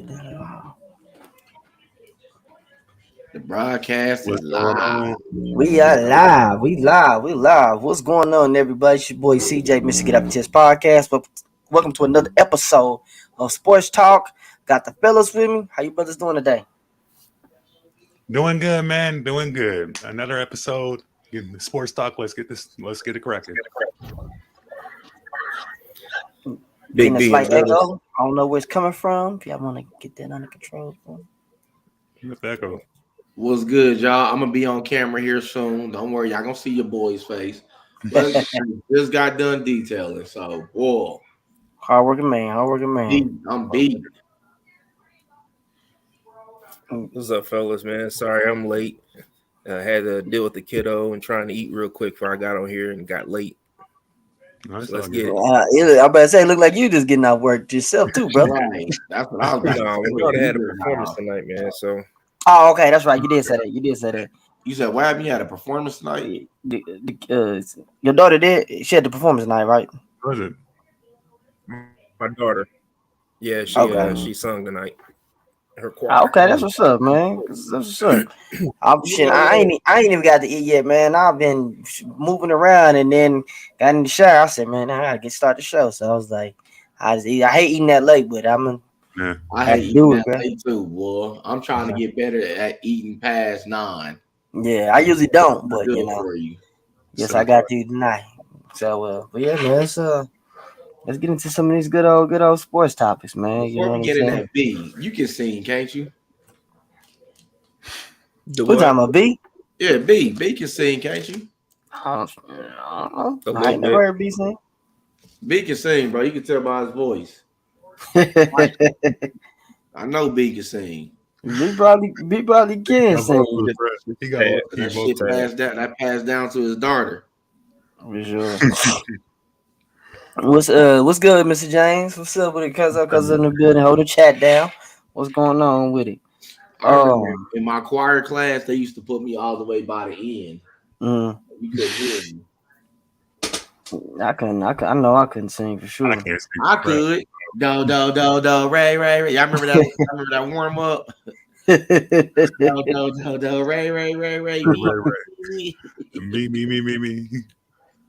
The broadcast is live. We are live. We live. What's going on, everybody? It's your boy CJ, Mr. Get Up and Test Podcast. Welcome to another episode of Sports Talk. Got the fellas with me. How you brothers doing today? Doing good, man. Doing good. Another episode. Getting the Sports Talk. Let's get it cracking. Getting a slight echo. I don't know where it's coming from. If y'all want to get that under control. What's the echo? What's good, y'all? I'm gonna be on camera here soon. Don't worry, y'all gonna see your boy's face. But just got done detailing, so whoa. Hardworking man. I'm beat. What's up, fellas, man? Sorry I'm late. I had to deal with the kiddo and trying to eat real quick before I got on here and got late. Nice. So let's get it. I better say, it look like you just getting out work yourself too, brother. Right. That's what I was No, we already had a performance tonight, man. So Oh, okay, that's right. You did say that. You said, "What happened? You had a performance tonight?" Your daughter did. She had the performance tonight, right? Was it? my daughter, yeah, she sung tonight. Her choir. Okay, that's what's up, man. That's what's up. I ain't even got to eat yet, man. I've been moving around and then got in the shower. I said, man, I gotta start the show. So I was like, I hate eating that late, but I hate eating that late too, boy. I'm trying to get better at eating past 9. Yeah, I usually don't, but yes, So, I got to tonight. So, but yeah, man, let's get into some of these good old sports topics, man. Before we get in that B, you can sing, can't you? What time of B? Yeah, B can sing, can't you? I don't know. I ain't never heard B sing. B can sing, bro. You can tell by his voice. I know B can sing. B probably can sing. He got That shit passed down to his daughter. For sure. What's good, Mr. James? What's up with it? Cause in the building, hold the chat down. What's going on with it? In my choir class, they used to put me all the way by the end. You couldn't hear me. I know I couldn't sing for sure. I could. Do, ray. Y'all remember that? Remember that warm up? Do, ray. Me.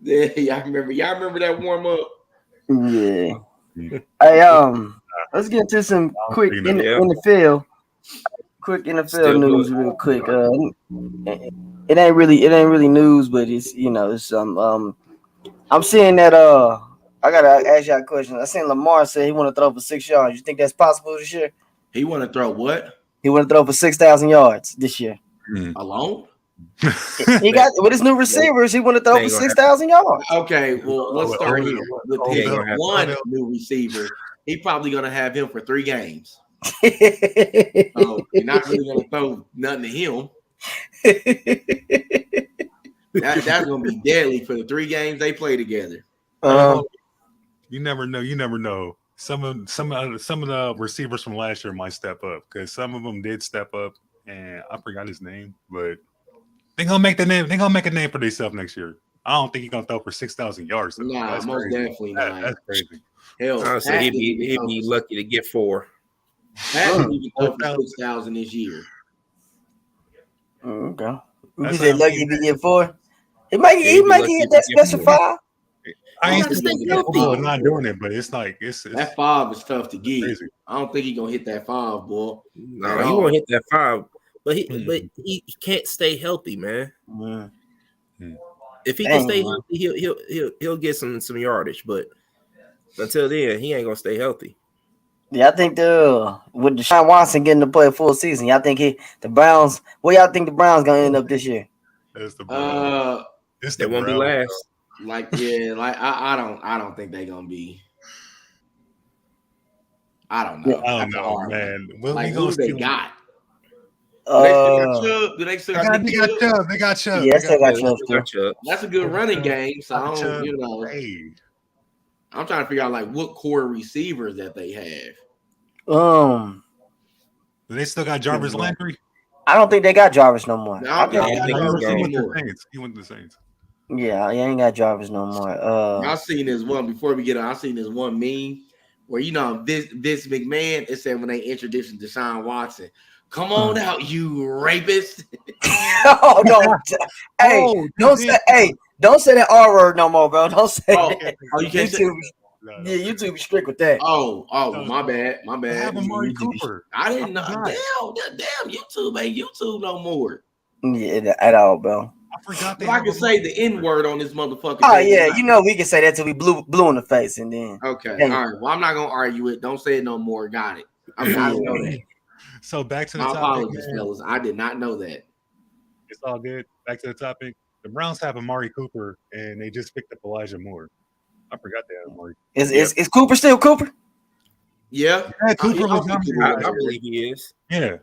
Yeah, y'all remember that warm up? Yeah. Hey, let's get into some quick NFL news real quick. It ain't really news, but it's some I'm seeing that I gotta ask y'all a question. I seen Lamar say he want to throw for 6 yards. You think that's possible this year? He want to throw what? He want to throw for 6,000 yards this year. Alone? He got with his new receivers. He want to throw for 6,000 yards. Okay, well let's start here with his one new receiver. He probably gonna have him for 3 games. So you're not really gonna throw nothing to him. That's gonna be deadly for the 3 games they play together. You never know. Some of the receivers from last year might step up because some of them did step up, and I forgot his name, but they're gonna make the name. They're gonna make a name for themselves next year. I don't think he's gonna throw for 6,000 yards. Nah, most crazy. Definitely not. That's crazy. Hell, honestly, he'd be lucky to get 4. Pat didn't even throw for 6,000 this year. Okay. You said lucky to get 4. He might get that special 5. I ain't not doing it, but it's like it's that 5 is tough to get. Crazy. I don't think he's gonna hit that 5, boy. No, he won't hit that 5, but he can't stay healthy, man. If he can stay healthy, he'll get some yardage, but until then, he ain't gonna stay healthy. Yeah, I think with Deshaun Watson getting to play a full season, y'all think the Browns? Where y'all think the Browns gonna end up this year? It's the Browns. They won't be last. I don't think they're gonna be. I don't know. I don't know, man. Who they got? Do they still got Chubb? They got Chubb. Yes, they got Chubb. That's a good running game. So I don't, I'm trying to figure out what core receivers that they have. They still got Jarvis Landry. I don't think they got Jarvis no more. No, I think he went to the Saints. Yeah, he ain't got Jarvis no more. I seen this one before we get on. I seen this one meme where Vince McMahon, it said when they introduced Deshaun Watson, come on out, you rapist. Oh no. Don't say that R word no more, bro. Don't say that. Oh, you can't YouTube, say YouTube is strict with that. Oh, my bad. They have Amari Cooper. I didn't know. Damn, YouTube ain't YouTube no more. Yeah, at all, bro. I forgot I can say the N-word on this motherfucker. Oh yeah, we can say that till we blue in the face, and then okay, all right. Well, I'm not gonna argue it. Don't say it no more. Got it. I didn't know that. So back to the topic. My apologies, fellas. I did not know that. It's all good. Back to the topic. The Browns have Amari Cooper, and they just picked up Elijah Moore. I forgot they had Amari. Is Cooper still Cooper? Yeah, Cooper was I believe he is. Yeah,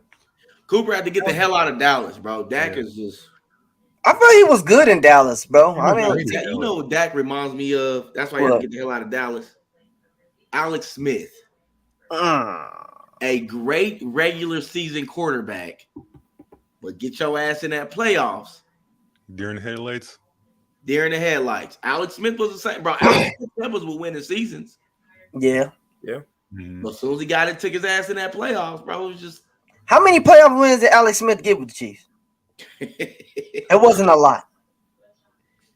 Cooper had to get the hell out of Dallas, bro. Dak is just. I thought he was good in Dallas, bro. I mean, you know what Dak reminds me of? That's why he had to get the hell out of Dallas. Alex Smith, a great regular season quarterback, but get your ass in that playoffs. During the headlights. Alex Smith was the same, bro. Alex Smith was winning seasons. Yeah. Mm-hmm. But as soon as he got it, took his ass in that playoffs, bro. It was just. How many playoff wins did Alex Smith get with the Chiefs? It wasn't a lot.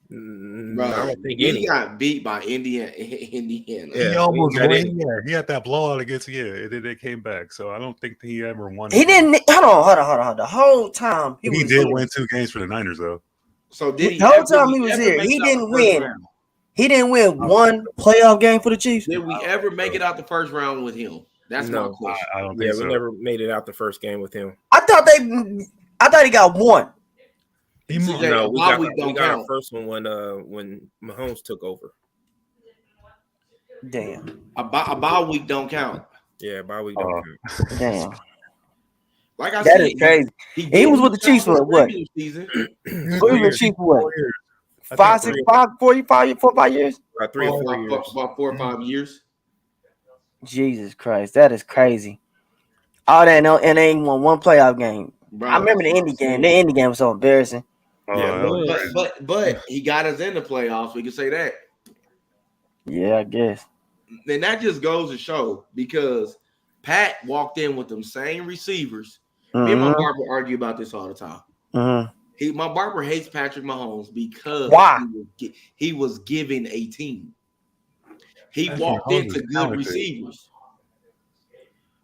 Bro, I don't think he got beat by Indiana. Yeah, he almost won. Yeah, he had that blowout against and then they came back. So I don't think he ever won. He didn't. Hold on. The whole time he did win 2 games for the Niners, though. So did he? The whole time he was here, he didn't win. He didn't win one playoff game for the Chiefs. Did we ever make it out the first round with him? That's my question. I don't think so. We never made it out the first game with him. I thought he got one. We got our first one when Mahomes took over. Damn. A bye week don't count. Yeah, bye week don't count. Damn. Like I said, that is crazy. He was with the Chiefs for what? Season. He was with the Chiefs for what? 5 years? About 3 or 4 years. About 4 or 5 years. Jesus Christ, that is crazy. All that and they ain't won one playoff game. Bro, I remember the Indy game. The Indy game was so embarrassing. But he got us in the playoffs. We can say that. Yeah, I guess. Then that just goes to show because Pat walked in with them same receivers. Me and my barber argue about this all the time. My barber hates Patrick Mahomes because he was given a team. He walked into good receivers.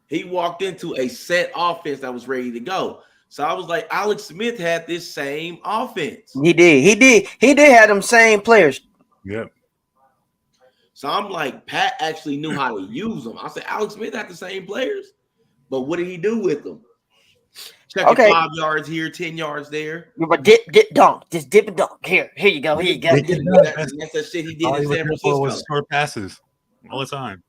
He walked into a set offense that was ready to go. So I was like, Alex Smith had this same offense. He did have them same players. Yep. So I'm like, Pat actually knew how to use them. I said, Alex Smith had the same players, but what did he do with them? Check 5 yards here, 10 yards there. But dip, dunk. Just dip and dunk. Here you go. That's the shit he did in San Francisco. Was short passes all the time.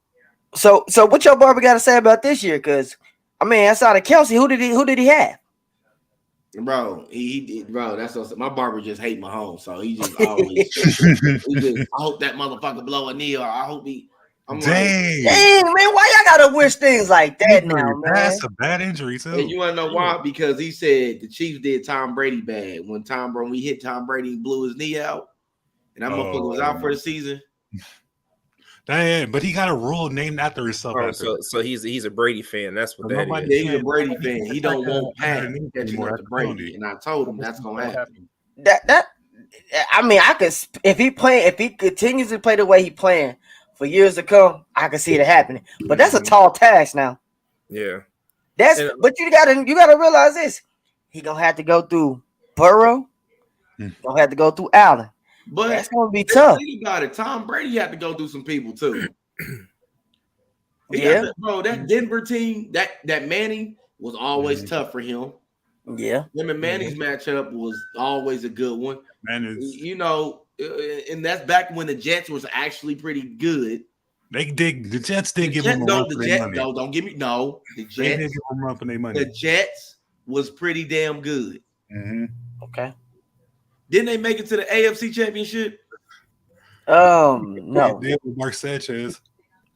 So what your barber got to say about this year? Because I mean, outside of Kelsey, who did he have? Bro, that's what my barber just hate Mahomes, so he just always. I hope that motherfucker blow a knee, or I hope he. Dang, man, why y'all gotta wish things like that now, man? That's a bad injury too. And you wanna know why? Because he said the Chiefs did Tom Brady bad when we hit Tom Brady and blew his knee out, and that motherfucker was out for the season. Dang, but he got a rule named after himself. So he's a Brady fan. That's what that is. He's a Brady fan. He don't want Pat catching up to Brady, and I told him that's gonna happen. That I mean, I could if he continues to play the way he playing for years to come, I can see it happening. But that's a tall task now. Yeah. But you gotta realize this. He gonna have to go through Burrow. Gonna have to go through Allen. But that's gonna be tough. Think about it. Tom Brady had to go through some people too. Bro, that Denver team, that Manning was always tough for him. Yeah. Him and Manning's matchup was always a good one. And that's back when the Jets was actually pretty good. The Jets did give him a run for their money. Don't give me the Jets. They did give him a run for their money. The Jets was pretty damn good. Okay. Didn't they make it to the AFC Championship? No. They did with Mark Sanchez.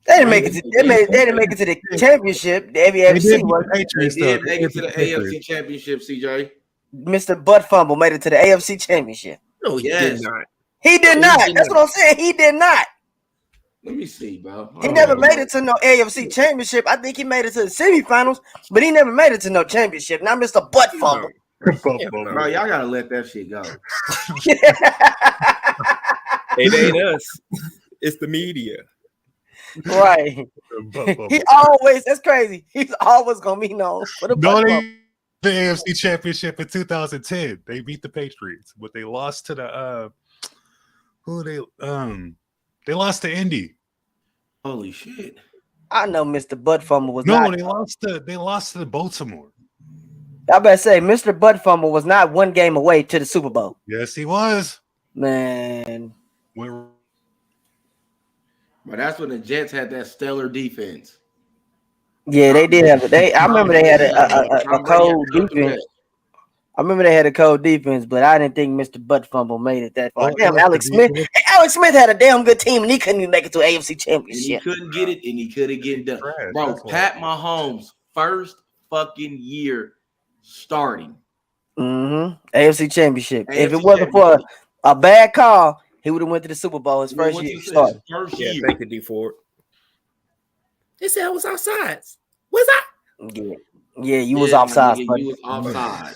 They didn't make it. They didn't make it to the championship. The AFC. They did make it to the AFC Championship. CJ, Mr. Butt Fumble made it to the AFC Championship. No, he did not. He did not. That's what I'm saying. He did not. Let me see, bro. He never made it to no AFC championship. I think he made it to the semifinals, but he never made it to no championship. Now, Mr. Butt Fumble. Bro, y'all gotta let that shit go. It ain't us. It's the media. Right. He always, that's crazy. He's always gonna be known for the Butt Fumble. The AFC Championship in 2010. They beat the Patriots, but they lost to the they lost to Indy. Holy shit. I know Mr. Butt Fumble was no, not. They lost to Baltimore. I better say Mr. Butt Fumble was not one game away to the Super Bowl. Yes, he was. Man. But that's when the Jets had that stellar defense. Yeah, they did have it. I remember they had a cold defense. I remember they had a cold defense, but I didn't think Mr. Butt Fumble made it that far. Damn, Alex Smith. Hey, Alex Smith had a damn good team, and he couldn't even make it to an AFC championship. And he couldn't get it, and he couldn't get it done. Bro, Pat Mahomes' first fucking year starting. AFC championship. If it wasn't for a bad call, he would have went to the Super Bowl his first year. First year. Thank you, D Ford. They said I was outside. Was I? Yeah, you was offside. You was offside.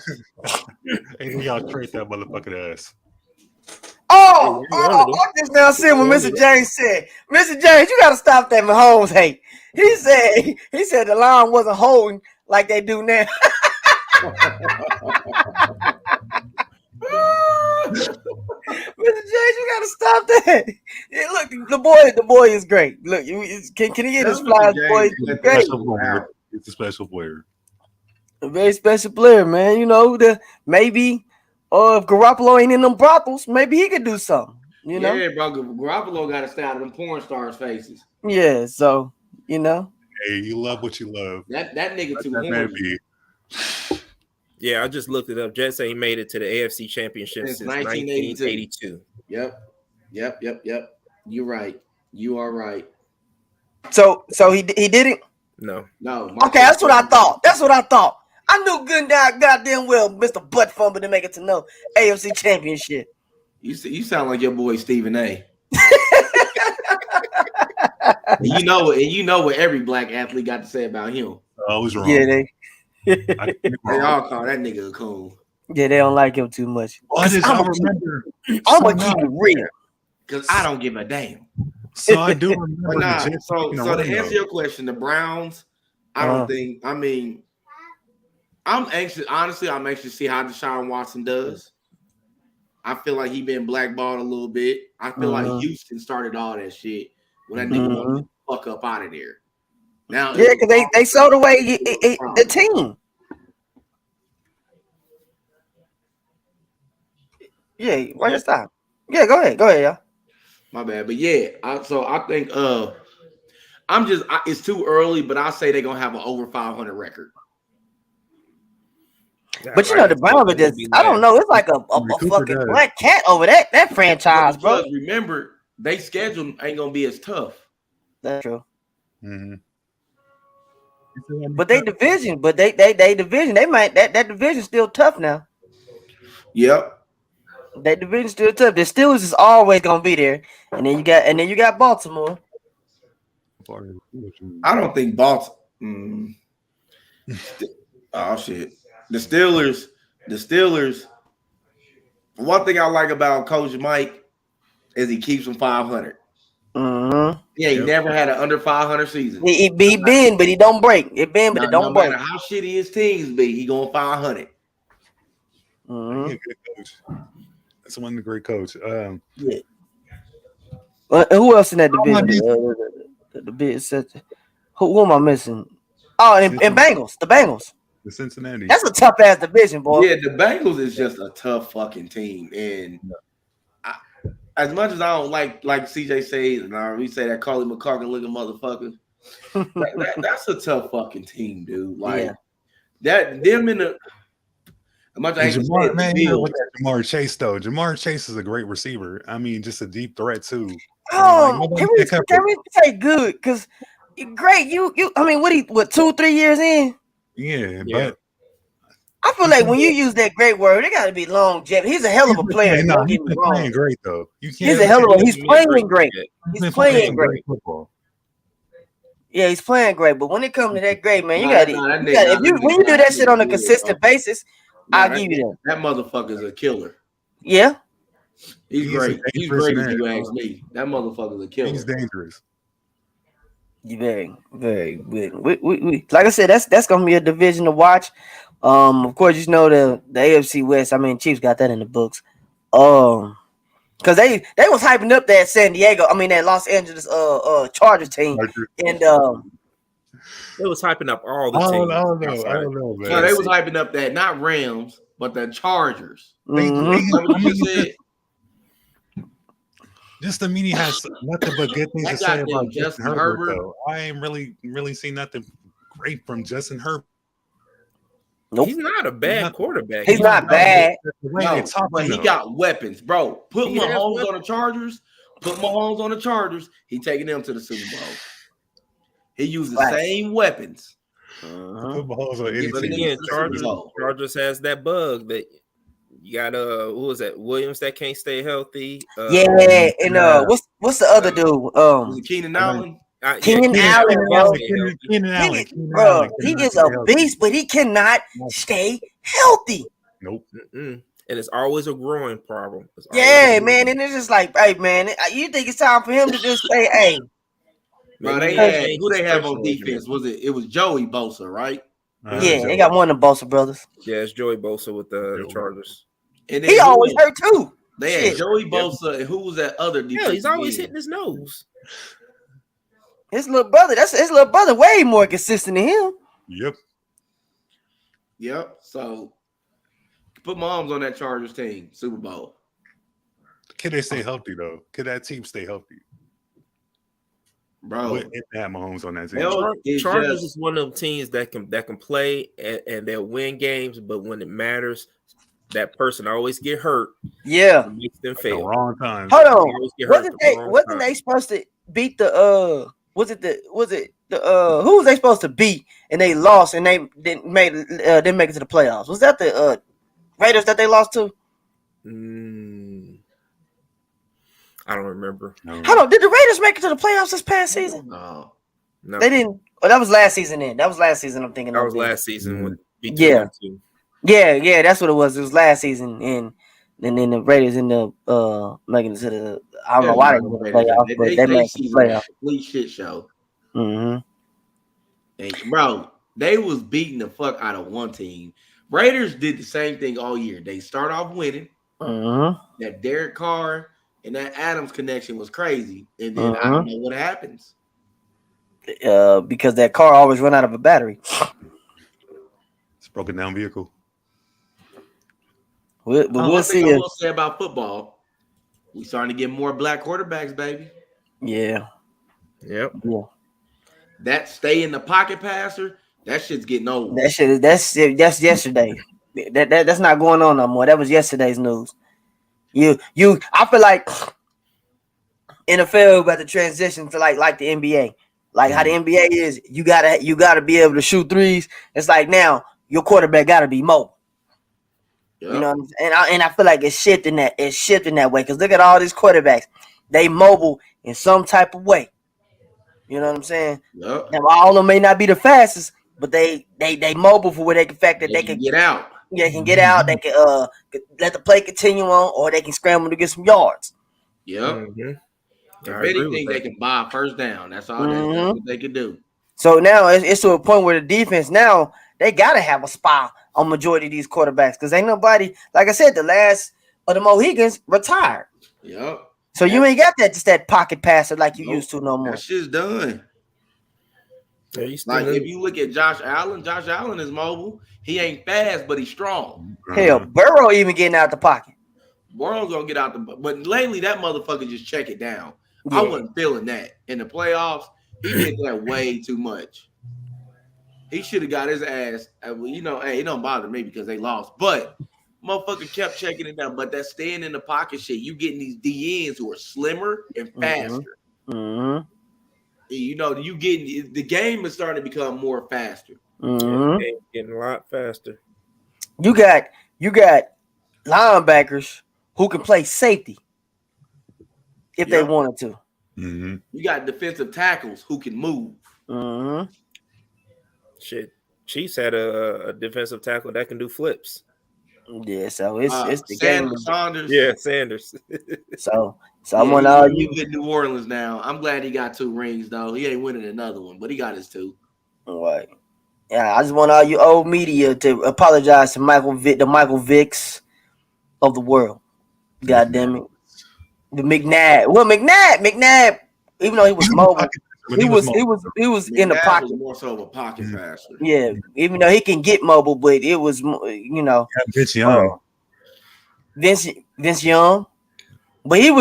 Hey, y'all trade that motherfucking ass. I just now see what Mr. James said. Mr. James, you gotta stop that Mahomes hate. He said the line wasn't holding like they do now. Mr. James, you gotta stop that. Yeah, look, the boy is great. Look, can he get his flies? Boy, he's great. It's a special player. A very special player, man. You know, maybe if Garoppolo ain't in them brothels, maybe he could do something. You know? Yeah, bro. Garoppolo got to stay out of them porn stars' faces. Yeah, so you know. Hey, you love what you love. That nigga too horny. Yeah, I just looked it up. Jets ain't made it to the AFC Championship since 1982. Yep. You're right. You are right. So he didn't? No. Okay, that's what I thought. I knew good goddamn well Mr. Butt Fumble to make it to no AFC Championship. You sound like your boy Stephen A. And you know what every black athlete got to say about him. I was wrong. Yeah, they all call that nigga a coon. Yeah, they don't like him too much. I remember. I'm gonna keep it real because I don't give a damn. So I do remember. So to answer your question, the Browns, I don't think. I mean, I'm anxious. Honestly, I'm anxious to see how Deshaun Watson does. I feel like he been blackballed a little bit. I feel like Houston started all that shit when that nigga wanted to fuck up out of there. Now, yeah, because they sold away the team. Yeah, why you stop? Yeah, go ahead, y'all. My bad, but yeah, I think it's too early, but I say they're gonna have an over 500 record. But you know the Browns are just, I don't know, it's like a fucking black cat over that franchise, bro. Remember, they schedule ain't gonna be as tough. That's true. Mm-hmm. But they division, that division's still tough now. Yep. That division's still tough. The Steelers is always gonna be there, and then you got Baltimore. I don't think Baltimore. Oh shit. The Steelers. One thing I like about Coach Mike is he keeps them 500. Mm-hmm. Yeah, he never had an under 500 season. He been, but he don't break. It been, but it don't break. No matter how shitty his teams be, he going 500. Mm-hmm. He's a good coach. That's one great coach. Yeah. Who else in that division? The big set. Who am I missing? Oh, and Bengals. The Bengals. The Cincinnati. That's a tough ass division, boy. Yeah, the Bengals is just a tough fucking team, and as much as I don't like CJ says, and we say that Carly McCarkin looking motherfucker, that's a tough fucking team, dude. Like that, them in the. Much I Jamar Chase though. Jamar Chase is a great receiver. I mean, just a deep threat too. Oh, can we say good? Because great, you. I mean, what 2-3 years in? Yeah, but I feel like when you use that great word, it got to be longevity. He's a hell of a player. No, Don't he's get me been wrong. playing great though. You can't. He's a hell of a. He's playing great. He's He's playing great. football. Yeah, he's playing great. But when it comes to that great, man, you Nah, got nah, to. that If you nigga- when you do that shit on a nigga consistent basis, Nah, I'll give you that. That motherfucker's a killer. Yeah, He's great. He's dangerous great if man, you bro. ask me. That motherfucker's a killer. He's dangerous. very, very good. We like I said, that's gonna be a division to watch. Of course, you know the AFC West. I mean, Chiefs got that in the books. Because they was hyping up that that Los Angeles Chargers team, and They was hyping up all the I teams. don't know, man. No, they was hyping up that not Rams, but the Chargers. mhm. What you said? Just the media has nothing but good things to That say goddamn about Justin Justin Herbert. Herbert. Though I ain't really seen nothing great from Justin Herbert. Nope. He's not a bad quarterback. He's not bad. The way No, they talk, but he though. got weapons, bro. Put He has Mahomes weapons. on the Chargers. Put Mahomes on the Chargers. He taking them to the Super Bowl. He used the Right. same weapons. Put Mahomes on any But But team. again, Super Bowl. Chargers has that bug that you got. Who was that? Williams that can't stay healthy. Yeah, and what's the other dude? Was it Keenan Allen? Keenan Allen, bro. Keenan Allen. Bro, he is a beast, but he cannot stay healthy. Nope. And it's always a growing problem. Yeah, man, and it's just like, hey, man, you think it's time for him to just say, hey. Bro, they had who they have on defense? It was Joey Bosa, right? Yeah, they got one of the Bosa brothers. Yeah, it's Joey Bosa with the Chargers. And then He always hurt too. They had Joey Bosa, and who was that other defense? Yeah, he's always hitting his nose. His little brother, that's his little brother, way more consistent than him. Yep. So put Mahomes on that Chargers team, Super Bowl. Can they stay healthy though? Can that team stay healthy? Bro, If they have Mahomes on that team. Chargers is one of them teams that can play and they'll win games, but when it matters, that person always get hurt. Yeah, Makes them fail. The wrong time. Hold on, wasn't they supposed to beat the who was they supposed to beat and they lost and they didn't make it to the playoffs? Was that the Raiders that they lost to? I don't remember. Hold on, did the Raiders make it to the playoffs this past season? No, they didn't. Oh, that was last season. Then that was last season. I'm thinking that was last season when yeah, that's what it was. It was last season, and then the Raiders in the making it to the. I don't know why they made the playoffs, but they made the playoffs. Complete shit show. Mm-hmm. And bro, they was beating the fuck out of one team. Raiders did the same thing all year. They start off winning. Mm-hmm. That Derek Carr and that Adams connection was crazy, and then I don't know what happens. Because that car always run out of a battery. It's a broken down vehicle. We'll see. I will say about football, we starting to get more black quarterbacks, baby. Yeah. Yep. Yeah. That stay in the pocket passer, that shit's getting old. That's yesterday. That's not going on no more. That was yesterday's news. I feel like NFL about to transition to like the NBA. Like how the NBA is, you gotta be able to shoot threes. It's like now your quarterback gotta be mobile. Yep. You know what I'm saying? And I feel like it's shifting that way. Because look at all these quarterbacks. They mobile in some type of way. You know what I'm saying? Yep. Now, all of them may not be the fastest, but they mobile for where they can fact that they can get out. Yeah, they can get out. They can let the play continue on, or they can scramble to get some yards. Yep. Mm-hmm. If anything, they can buy a first down. That's all. That's what they can do. So now it's to a point where the defense now they gotta have a spy on majority of these quarterbacks because ain't nobody, like I said, the last of the Mohegans retired. Yep. So you ain't got that pocket passer like you used to no more. That shit's done. Yeah, like if you look at Josh Allen is mobile. He ain't fast, but he's strong. Hell, Burrow even getting out the pocket. Burrow's gonna get out but lately that motherfucker just check it down. Yeah. I wasn't feeling that in the playoffs. He did that way too much. He should have got his ass. You know, hey, it don't bother me because they lost, but motherfucker kept checking it down. But that staying in the pocket shit, you getting these DNs who are slimmer and faster. Mm-hmm. You know, you getting the game is starting to become more faster. Mm-hmm. Getting a lot faster. You got linebackers who can play safety if they wanted to. Mm-hmm. You got defensive tackles who can move. Mm-hmm. Shit, Chiefs had a defensive tackle that can do flips. Yeah, so it's the game. Saunders. Yeah, Sanders. So I want all you in New Orleans now. I'm glad he got 2 rings though. He ain't winning another one, but he got his 2. right. Yeah, I just want all you old media to apologize to the Michael Vicks of the world. God damn it. The McNabb. Well, McNabb, even though he was mobile, he was in the pocket. Was more so of a pocket passer. Yeah, even though he can get mobile, but it was Vince Young. Vince Young, but he had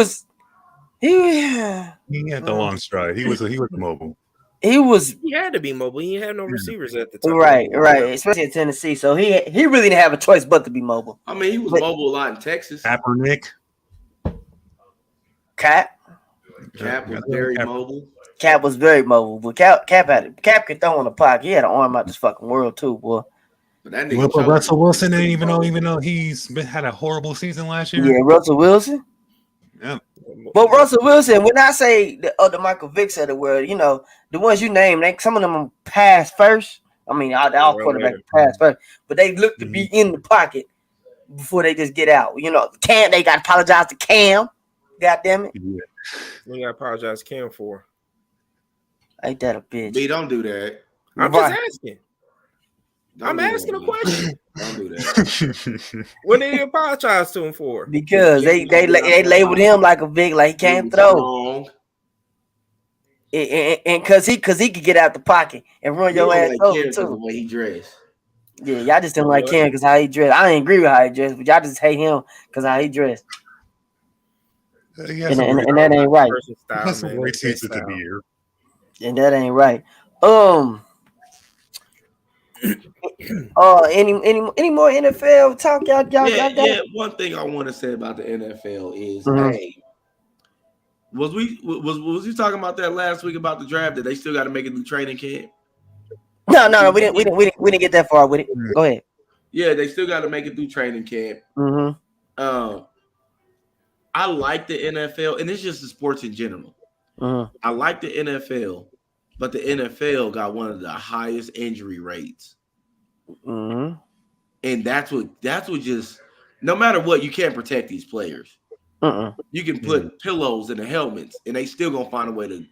the long stride. He was mobile. He had to be mobile. He had no receivers at the time. Right, especially in Tennessee. So he really didn't have a choice but to be mobile. I mean, he was mobile a lot in Texas. Kaepernick. Cap was very mobile. Cap was very mobile, but Cap could throw in the pocket. He had an arm out this fucking world too, boy. But that nigga Russell Wilson ain't even though he's had a horrible season last year. Yeah, Russell Wilson. Yeah. But Russell Wilson, when I say the other Michael Vicks of the world, the ones you name, some of them pass first. I mean, all quarterbacks pass first, but they look to be in the pocket before they just get out. Cam, they got to apologize to Cam. God damn it. Yeah. We got to apologize to Cam for. Ain't that a bitch? B, don't do that. I'm just asking. I'm asking a question. Don't do that. What did he apologize to him for? Because they labeled him like a big, like he can't throw. And because he could get out the pocket and run your ass over too. The way he dressed. Yeah, y'all just didn't like Cam because how he dressed. I didn't agree with how he dressed, but y'all just hate him because how he dressed. And that ain't right. That's a great season to be here. And that ain't right. Any more NFL talk? Y'all yeah. One thing I want to say about the NFL is, hey, was you talking about that last week about the draft? That they still got to make it through training camp? No, we didn't get that far with it. Go ahead. Yeah, they still got to make it through training camp. I like the NFL, and it's just the sports in general. I like the NFL, but the NFL got one of the highest injury rates. And that's what just, no matter what, you can't protect these players. You can put pillows in the helmets, and they still gonna find a way to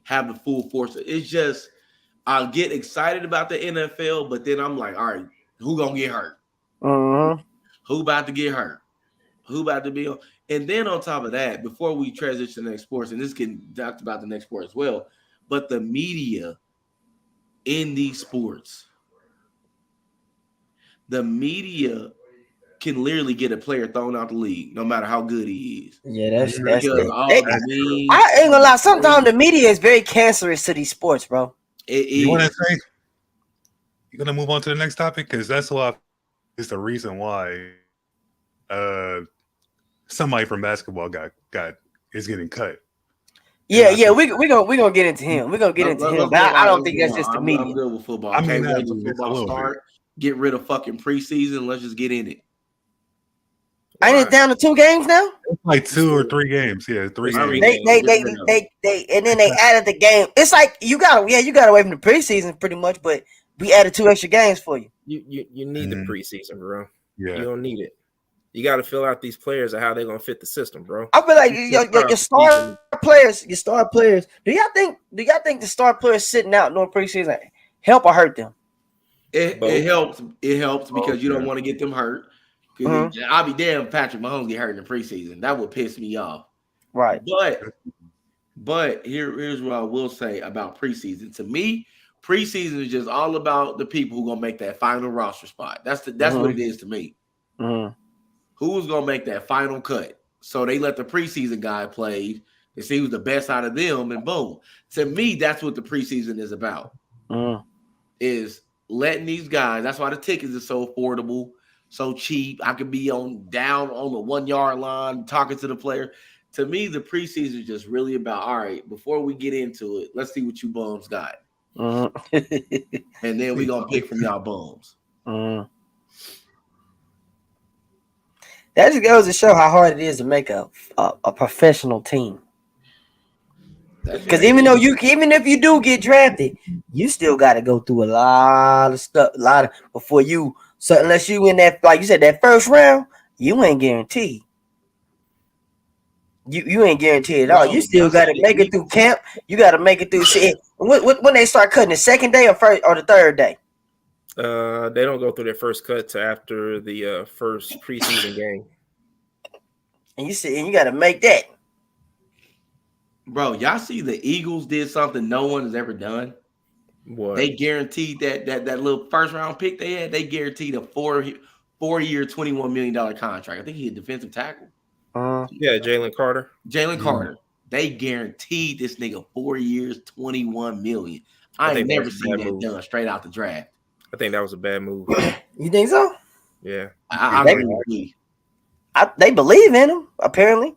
have the full force. It's just, I get excited about the NFL, but then I'm like, all right, who gonna get hurt? Who about to get hurt? Who about to be on? And then on top of that, before we transition to the next sports, and this can talk about the next sport as well, but the media in these sports, the media can literally get a player thrown out the league, no matter how good he is. Yeah, that's I ain't gonna lie. Sometimes the media is very cancerous to these sports, bro. You want to say? You gonna move on to the next topic because that's why is the reason why somebody from basketball is getting cut. Yeah, we're gonna get into him. We're gonna get into him. But I don't think that's just the media. I'm good with football. I mean, wait till football start. Get rid of fucking preseason. Let's just get in it. Ain't it down to 2 games now? It's like 2 or 3 games. Yeah, 3 games. They and then they added the game. It's like you got away from the preseason pretty much, but we added 2 extra games for you. You need the preseason, bro. Yeah. You don't need it. You got to fill out these players and how they're gonna fit the system, bro. I feel like your star players. Do y'all think the star players sitting out during preseason help or hurt them? It helps. It helps because you don't want to get them hurt. I'll be damned if Patrick Mahomes get hurt in the preseason. That would piss me off. Right. But here's what I will say about preseason. To me, preseason is just all about the people who gonna make that final roster spot. That's what it is to me. Who's gonna make that final cut? So they let the preseason guy play and see who's the best out of them, and boom. To me, that's what the preseason is about. Is letting these guys. That's why the tickets are so affordable, so cheap. I could be down on the 1 yard line talking to the player. To me, the preseason is just really about, all right, before we get into it, let's see what you bums got. And then we're gonna pick from y'all bums. That just goes to show how hard it is to make a professional team. Because even if you do get drafted, you still got to go through a lot of stuff, before you. So unless you in that, like you said, that first round, you ain't guaranteed. You ain't guaranteed at all. You still got to make it through camp. You got to make it through. See, when they start cutting, the second day or the third day? They don't go through their first cut to after the first preseason game. And you got to make that. Bro, y'all see the Eagles did something no one has ever done. What? They guaranteed that little first round pick they had. They guaranteed a 4-year, $21 million contract. I think he's a defensive tackle. Yeah, Jalen Carter. Carter. They guaranteed this nigga 4 years, $21 million. I ain't never seen that done straight out the draft. I think that was a bad move. You think so? Yeah, I agree with you. They believe in him, apparently.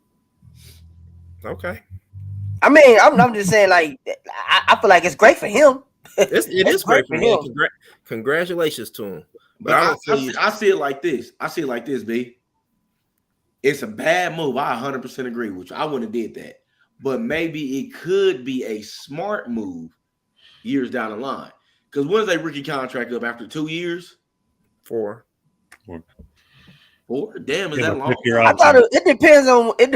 Okay. I mean, I'm just saying, like, I feel like it's great for him. It is great for him. Congratulations to him. But I see it like this. B. It's a bad move. I 100% agree with you. I wouldn't have did that. But maybe it could be a smart move years down the line. Because when is a rookie contract up after 2 years? 4. 4? Damn, is that long? I thought it depends on. I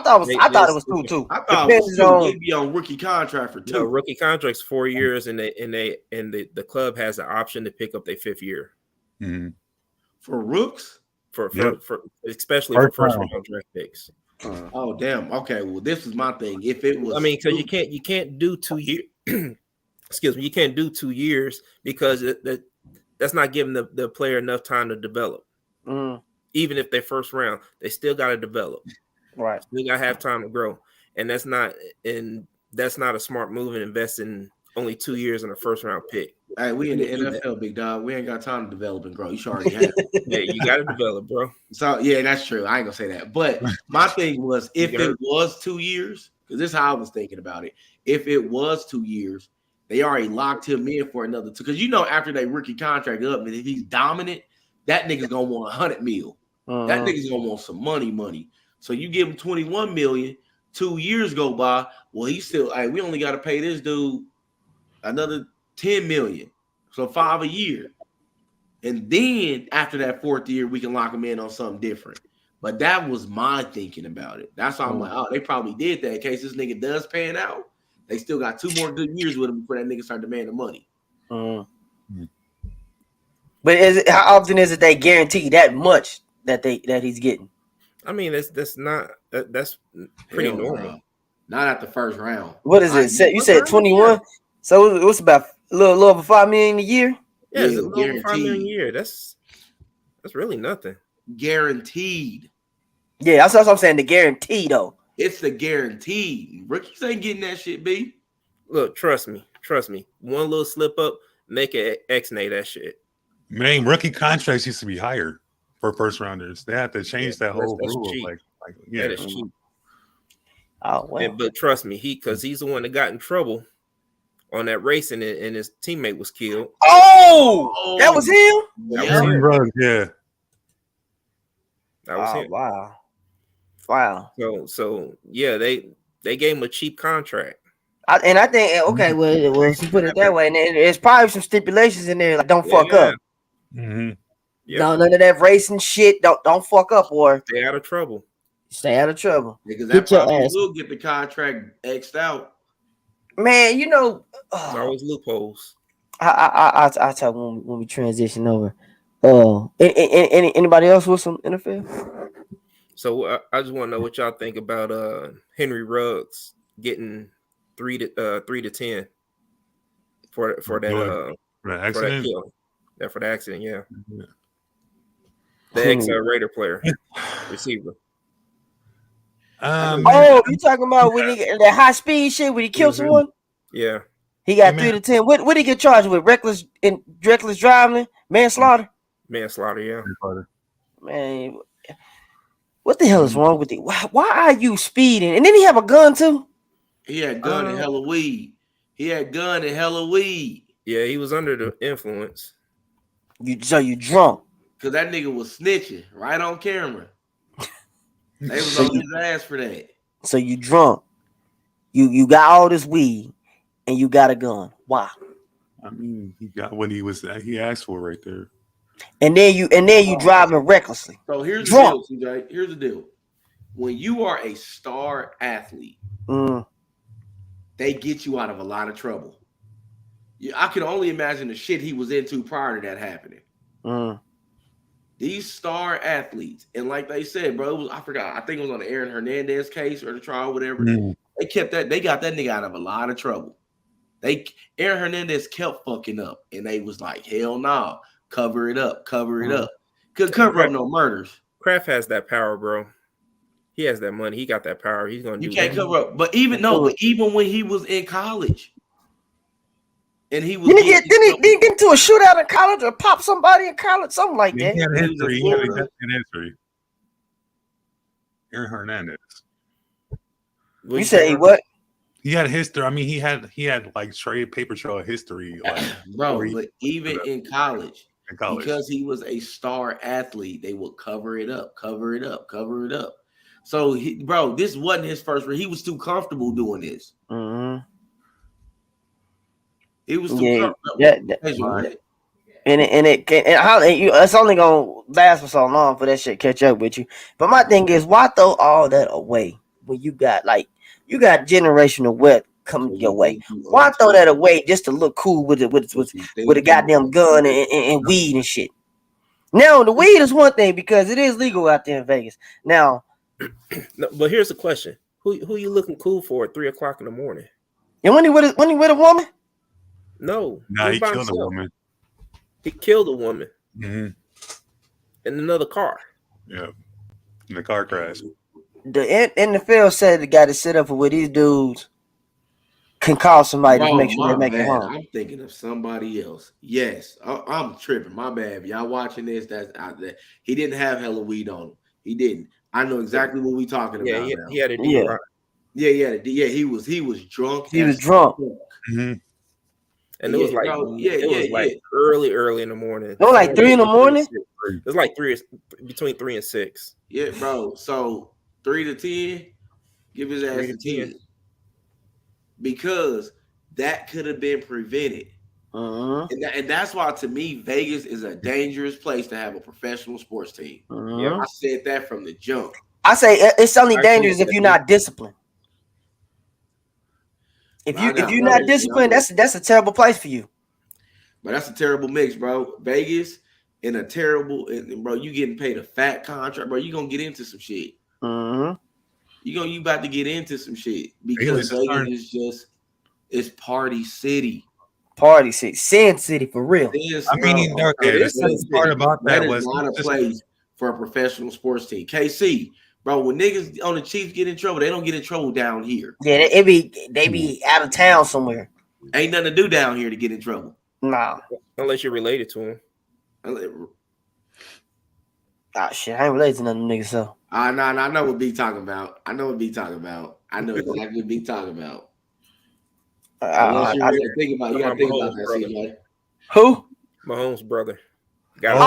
thought it was 2 too. I thought it was 2. It'd be on rookie contract for 2. No, rookie contracts 4 years, and the club has the option to pick up their 5th year. Mm-hmm. For rooks. For especially for first round draft picks. Oh damn. Okay. Well, this is my thing. If it was, I mean, because you can't do 2 years. Excuse me. You can't do 2 years because that's not giving the player enough time to develop. Even if they're first round, they still got to develop. Right. They got to have time to grow, and that's not a smart move in investing only 2 years in a first round pick. Hey, we in the NFL, big dog. We ain't got time to develop and grow. You should already have. Yeah, you got to develop, bro. So yeah, that's true. I ain't gonna say that. But my thing was, if it was 2 years, because this is how I was thinking about it. If it was 2 years, they already locked him in for another 2. Because after they rookie contract up, and if he's dominant, that nigga's gonna want $100 million. That nigga's gonna want some money. So you give him $21 million. 2 years go by. Well, he's still. Hey, we only got to pay this dude another $10 million, so 5 a year, and then after that 4th year, we can lock him in on something different. But that was my thinking about it. That's why I'm like, oh, they probably did that in case this nigga does pan out. They still got 2 more good years with him before that nigga start demanding money. But how often is it they guarantee that much that he's getting? I mean, that's pretty normal. Not at the first round. What is it? You said 21. So it was about a little over $5 million a year. Yeah, it's a little over $5 million a year. That's really nothing. Guaranteed. Yeah, that's what I'm saying. The guarantee, though. It's the guarantee. Rookies ain't getting that shit, B. Look, trust me. One little slip up, make it X-nay that shit. Man, rookie contracts used to be higher for first rounders. They had to change that whole rule. Cheap. Yeah, that's cheap. Oh well. But trust me, because he's the one that got in trouble on that race, and his teammate was killed. Oh, that was him. That was him. Yeah. That was him. Wow. So yeah, they gave him a cheap contract. I think okay, well, if you put it that way, and there's probably some stipulations in there like don't fuck up. Mm-hmm. Yep. No, none of that racing shit. Don't fuck up, or stay out of trouble. Because that probably will get the contract X'd out. Man, there's always loopholes. I'll talk when we transition over. Anybody else with some NFL? So I just want to know what y'all think about Henry Ruggs getting 3 to 10 for that kill. Yeah, for the accident. Yeah. The ex-Raider player, receiver. You talking about when he that high speed shit when he killed someone? Yeah. He got 3 to 10. What did he get charged with? Reckless driving, manslaughter. Manslaughter, yeah. Man, what the hell is wrong with you? Why are you speeding? And then he have a gun too. He had gun and hella weed. Yeah, he was under the influence. So you drunk. Because that nigga was snitching right on camera. They was on his ass for that. So you drunk. You got all this weed and you got a gun. Why? I mean, he got what he asked for right there. And then you driving recklessly. So here's the deal, CJ. Here's the deal. When you are a star athlete, they get you out of a lot of trouble. I can only imagine the shit he was into prior to that happening. These star athletes, and like they said, bro, I forgot. I think it was on the Aaron Hernandez case or the trial, whatever. They got that nigga out of a lot of trouble. Aaron Hernandez kept fucking up, and they was like, hell no, cover it up. Couldn't cover up no murders. Kraft has that power, bro. He has that money. He got that power. He's gonna do. You can't cover up. But even when he was in college, and he was, didn't he get into a shootout in college or pop somebody in college, something like that? He had history. He had history. Aaron Hernandez. You say what? He had history. I mean, he had like trade paper trail history, like, bro. But even in college, because he was a star athlete, they would cover it up. So, this wasn't his first. He was too comfortable doing this. He was too comfortable. It's only gonna last for so long for that shit catch up with you. But my thing is, why throw all that away when you got generational wealth coming your way? Why throw that away just to look cool with a goddamn gun and weed and shit? Now the weed is one thing because it is legal out there in Vegas. Now, no, but here's the question: Who you looking cool for at 3 o'clock in the morning? And when he with a woman? No, he killed a woman. He killed a woman in another car. Yeah, in a car crash. The NFL said the guy to sit up for what these dudes can call somebody to make sure they make it home. I'm thinking of somebody else. Yes, I'm tripping. My bad. If y'all watching this, that's out there. He didn't have hella weed on him. He didn't. I know exactly what we talking about. He had a DUI. Yeah. He was drunk. He was drunk. And it was like early in the morning. It was like 3 in the morning. It was like between 3 and 6. Yeah, bro. So 3 to 10, give his ass a 10. Because that could have been prevented. And that's why, to me, Vegas is a dangerous place to have a professional sports team. I said that from the jump. I say it's only dangerous if you're not disciplined. If you're not disciplined, that's a terrible place for you. But that's a terrible mix, bro. Vegas in a terrible, bro. You getting paid a fat contract, bro. You gonna get into some shit. You about to get into some shit because Vegas is it's party city. Party city, Sin City for real. I mean, the part about that was not a place for a professional sports team. KC. Bro, when niggas on the Chiefs get in trouble, they don't get in trouble down here. Yeah, they be out of town somewhere. Ain't nothing to do down here to get in trouble. Nah. Unless you're related to him. Shit, I ain't related to none of them niggas, so. I know what B talking about. I know exactly what B talking about. You gotta think about that, CJ. Who? Mahomes' brother. Yeah.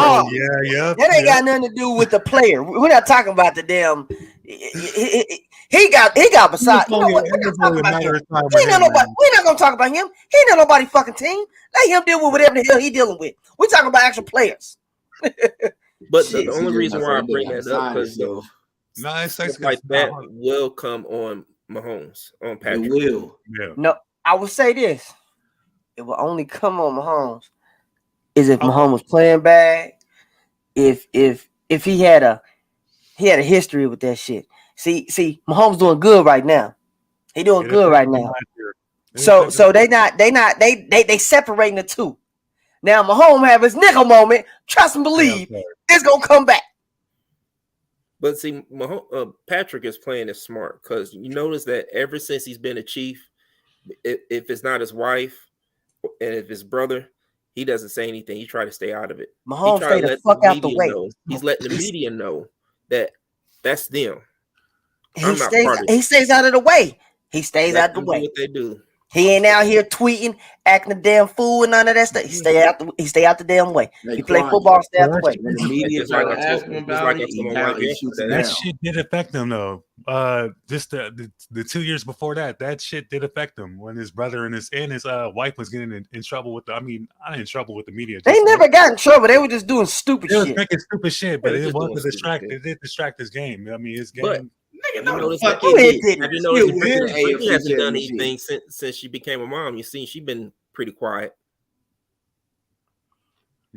That ain't got nothing to do with the player. We're not talking about the damn. He got beside. You know what? We're not talking about him. We're not gonna talk about him. He ain't not nobody fucking team. Let him deal with whatever the hell he dealing with. We're talking about actual players. But the only reason why I bring that up because it's like that will come on Mahomes, on Patrick. It will. Yeah. No, I will say this: it will only come on Mahomes is if Mahomes was playing bad. If he had a history with that shit. See, Mahomes doing good right now. He doing good right now. So they separating the two. Now Mahomes have his nickel moment. Trust and believe it's gonna come back. But see, Patrick is playing it smart because you notice that ever since he's been a Chief, if it's not his wife and if his brother, he doesn't say anything. He try to stay out of it. Mahomes stay the fuck out the way. He's letting the media know that that's them. He stays out of the way. He stays out of the way. What they do. He ain't out here tweeting, acting a damn fool and none of that stuff. He stay out the damn way. He play football, stay out the way. When the media try to ask him about it, he shoots it that down. shit did affect him though. Just the 2 years before that shit did affect him when his brother and his wife was getting in trouble with not in trouble with the media. They never got in trouble. They were just doing stupid shit. They were making stupid shit, but it wasn't distract. It did distract his game. I mean, his game. But, nigga, no, the fuck it did. Have you noticed she hasn't done anything since she became a mom? You see, she's been pretty quiet.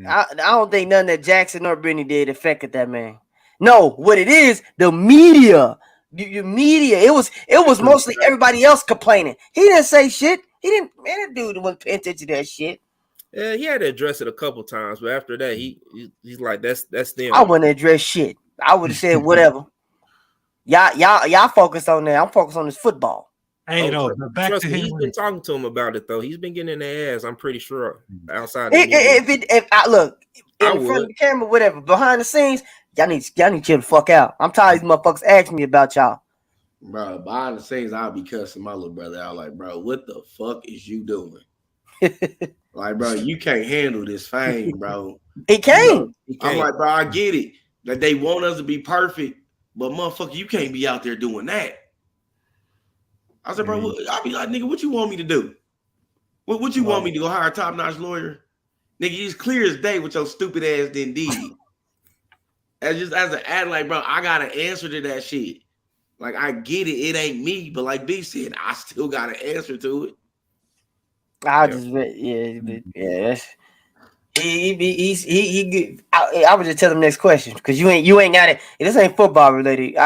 I don't think nothing that Jackson or Brittany did affected that man. No, what it is, the media. The media. It was mostly everybody else complaining. He didn't say shit. He didn't. Man, that dude wasn't paying attention to that shit. Yeah, he had to address it a couple times, but after that, he's like, that's them. I wouldn't address shit. I would have said whatever. Y'all focus on that. I'm focused on this football. Hey, back to him. He's been talking to him about it though. He's been getting in their ass. I'm pretty sure outside. If I look in front of the camera, whatever, behind the scenes, y'all need to chill the fuck out. I'm tired of these motherfuckers asking me about y'all. Bro, behind the scenes, I'll be cussing my little brother out like, bro, what the fuck is you doing? Like, bro, you can't handle this fame, bro. He can't. I'm like, bro, I get it. That they want us to be perfect, but motherfucker, you can't be out there doing that. I said, bro, I'll be like, nigga, what you want me to do? What you want me to go hire a top-notch lawyer? Nigga, it's clear as day what your stupid ass didn't did. As an ad, like, bro, I got an answer to that shit. Like, I get it. It ain't me. But like B said, I still got an answer to it. I would just tell him next question because you ain't got it. This ain't football related.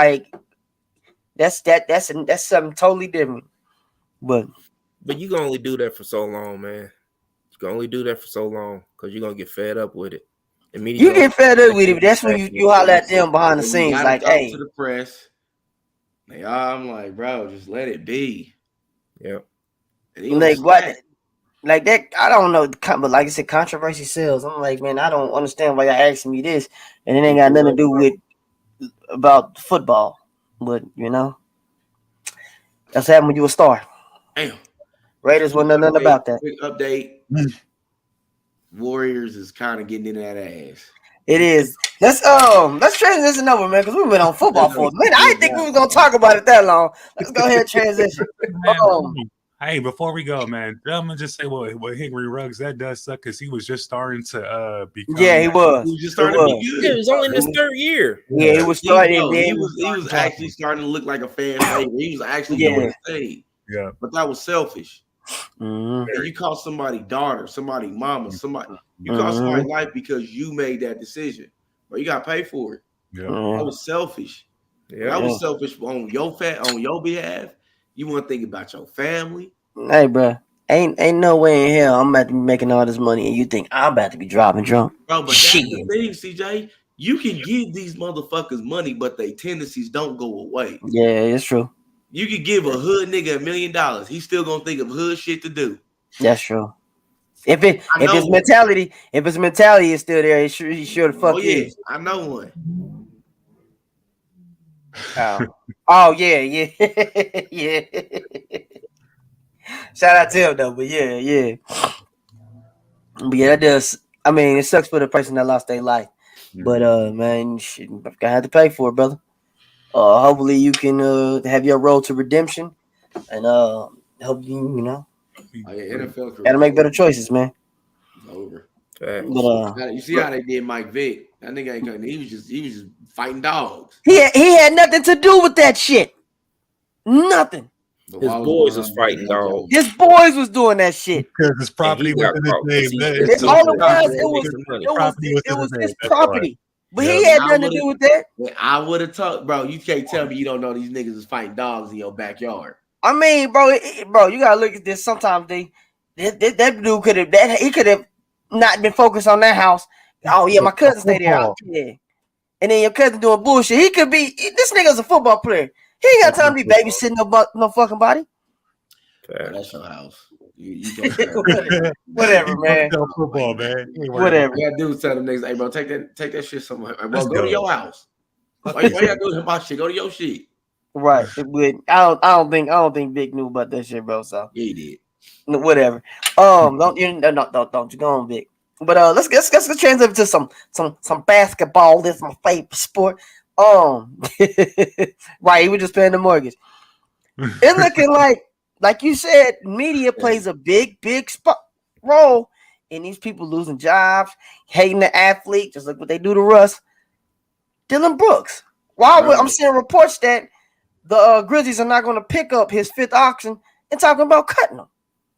That's something totally different. But you can only do that for so long, man. You can only do that for so long because you're gonna get fed up with it. You get fed up with it. That's when you holler at them behind the scenes, like, hey, to the press. I'm like, bro, just let it be. Yeah. Like what? Like that, I don't know, but like I said, controversy sells. I'm like, man, I don't understand why y'all asking me this, and it ain't got nothing to do with about football. But that's happened when you a star. Damn. Raiders wasn't nothing about that. Quick update. Warriors is kind of getting in that ass. It is. Let's transition over, man, because we've been on football for a minute. I didn't think we were gonna talk about it that long. Let's go ahead and transition. Hey, before we go, man, I'm gonna just say what Henry Ruggs, that does suck because he was just starting to become. Yeah, he was. He was just starting to be good. He was only in his third year. Yeah, he was starting. He was actually starting to look like a fan favorite. He was actually doing his thing. Yeah, but that was selfish. Mm-hmm. You call somebody daughter, somebody mama, you call somebody life because you made that decision. But you got to pay for it. Yeah, that was selfish. Yeah, that was selfish on your behalf. You want to think about your family. Hey, bro, ain't no way in hell I'm about to be making all this money and you think I'm about to be driving drunk. Bro, but that's the thing, CJ. You can give these motherfuckers money, but their tendencies don't go away. Yeah, it's true. You could give a hood nigga $1 million. He's still gonna think of hood shit to do. That's true. If his mentality is still there, he sure the fuck is. I know one. Oh yeah. Yeah. Shout out to him though, but yeah. But yeah, that does. I mean, it sucks for the person that lost their life. But man, you gotta have to pay for it, brother. Hopefully you can have your road to redemption, and help you. NFL gotta make better choices, man. It's over. But, you see how they did Mike Vick? That nigga ain't gonna. He was just fighting dogs. He had nothing to do with that shit. Nothing. His boys was fighting dogs. His boys was doing that shit. Because his property was his name. It was his property. But he had nothing to do with that. I would have talked, bro. You can't tell me you don't know these niggas is fighting dogs in your backyard. I mean, bro, you gotta look at this. Sometimes that dude could have not been focused on that house. Oh yeah, my cousin stayed there. Yeah. And then your cousin doing bullshit. He could be. This nigga's a football player. He ain't got time to be babysitting no fucking body. That's your house. You Whatever, man. Football, man. Whatever. You gotta do is tell them niggas, hey, bro, take that shit somewhere. Hey, bro, go to your house. Why you gotta do my shit? Go to your shit. Right. But I don't think Vic knew about that shit, bro. So yeah, he did. Whatever. Don't you go on, Vic. But let's transition to some basketball. That's my favorite sport. Right, he was just paying the mortgage. It's looking like you said, media plays a big role in these people losing jobs, hating the athlete. Just like what they do to Russ. Dillon Brooks. I'm seeing reports that the Grizzlies are not going to pick up his 5th option and talking about cutting him.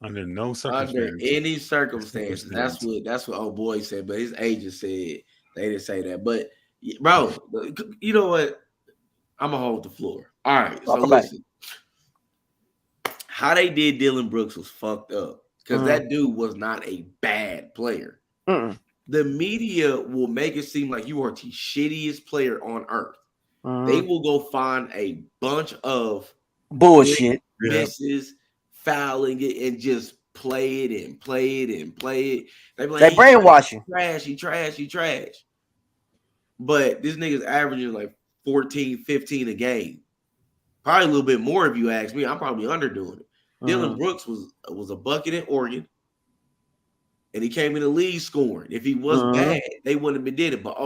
Under no circumstances. Under any circumstances. That's what old boy said, but his agent said they didn't say that. But bro, you know what? I'm gonna hold the floor. All right. So listen. How they did Dillon Brooks was fucked up because that dude was not a bad player. The media will make it seem like you are the shittiest player on earth. They will go find a bunch of bullshit misses, fouling it, and just play it and play it and play it. They be like, they brainwash you. He trash. But this nigga's averaging like 14, 15 a game. Probably a little bit more if you ask me. I'm probably underdoing it. Dillon Brooks was a bucket in Oregon. And he came in the league scoring. If he was bad, they wouldn't have been did it. But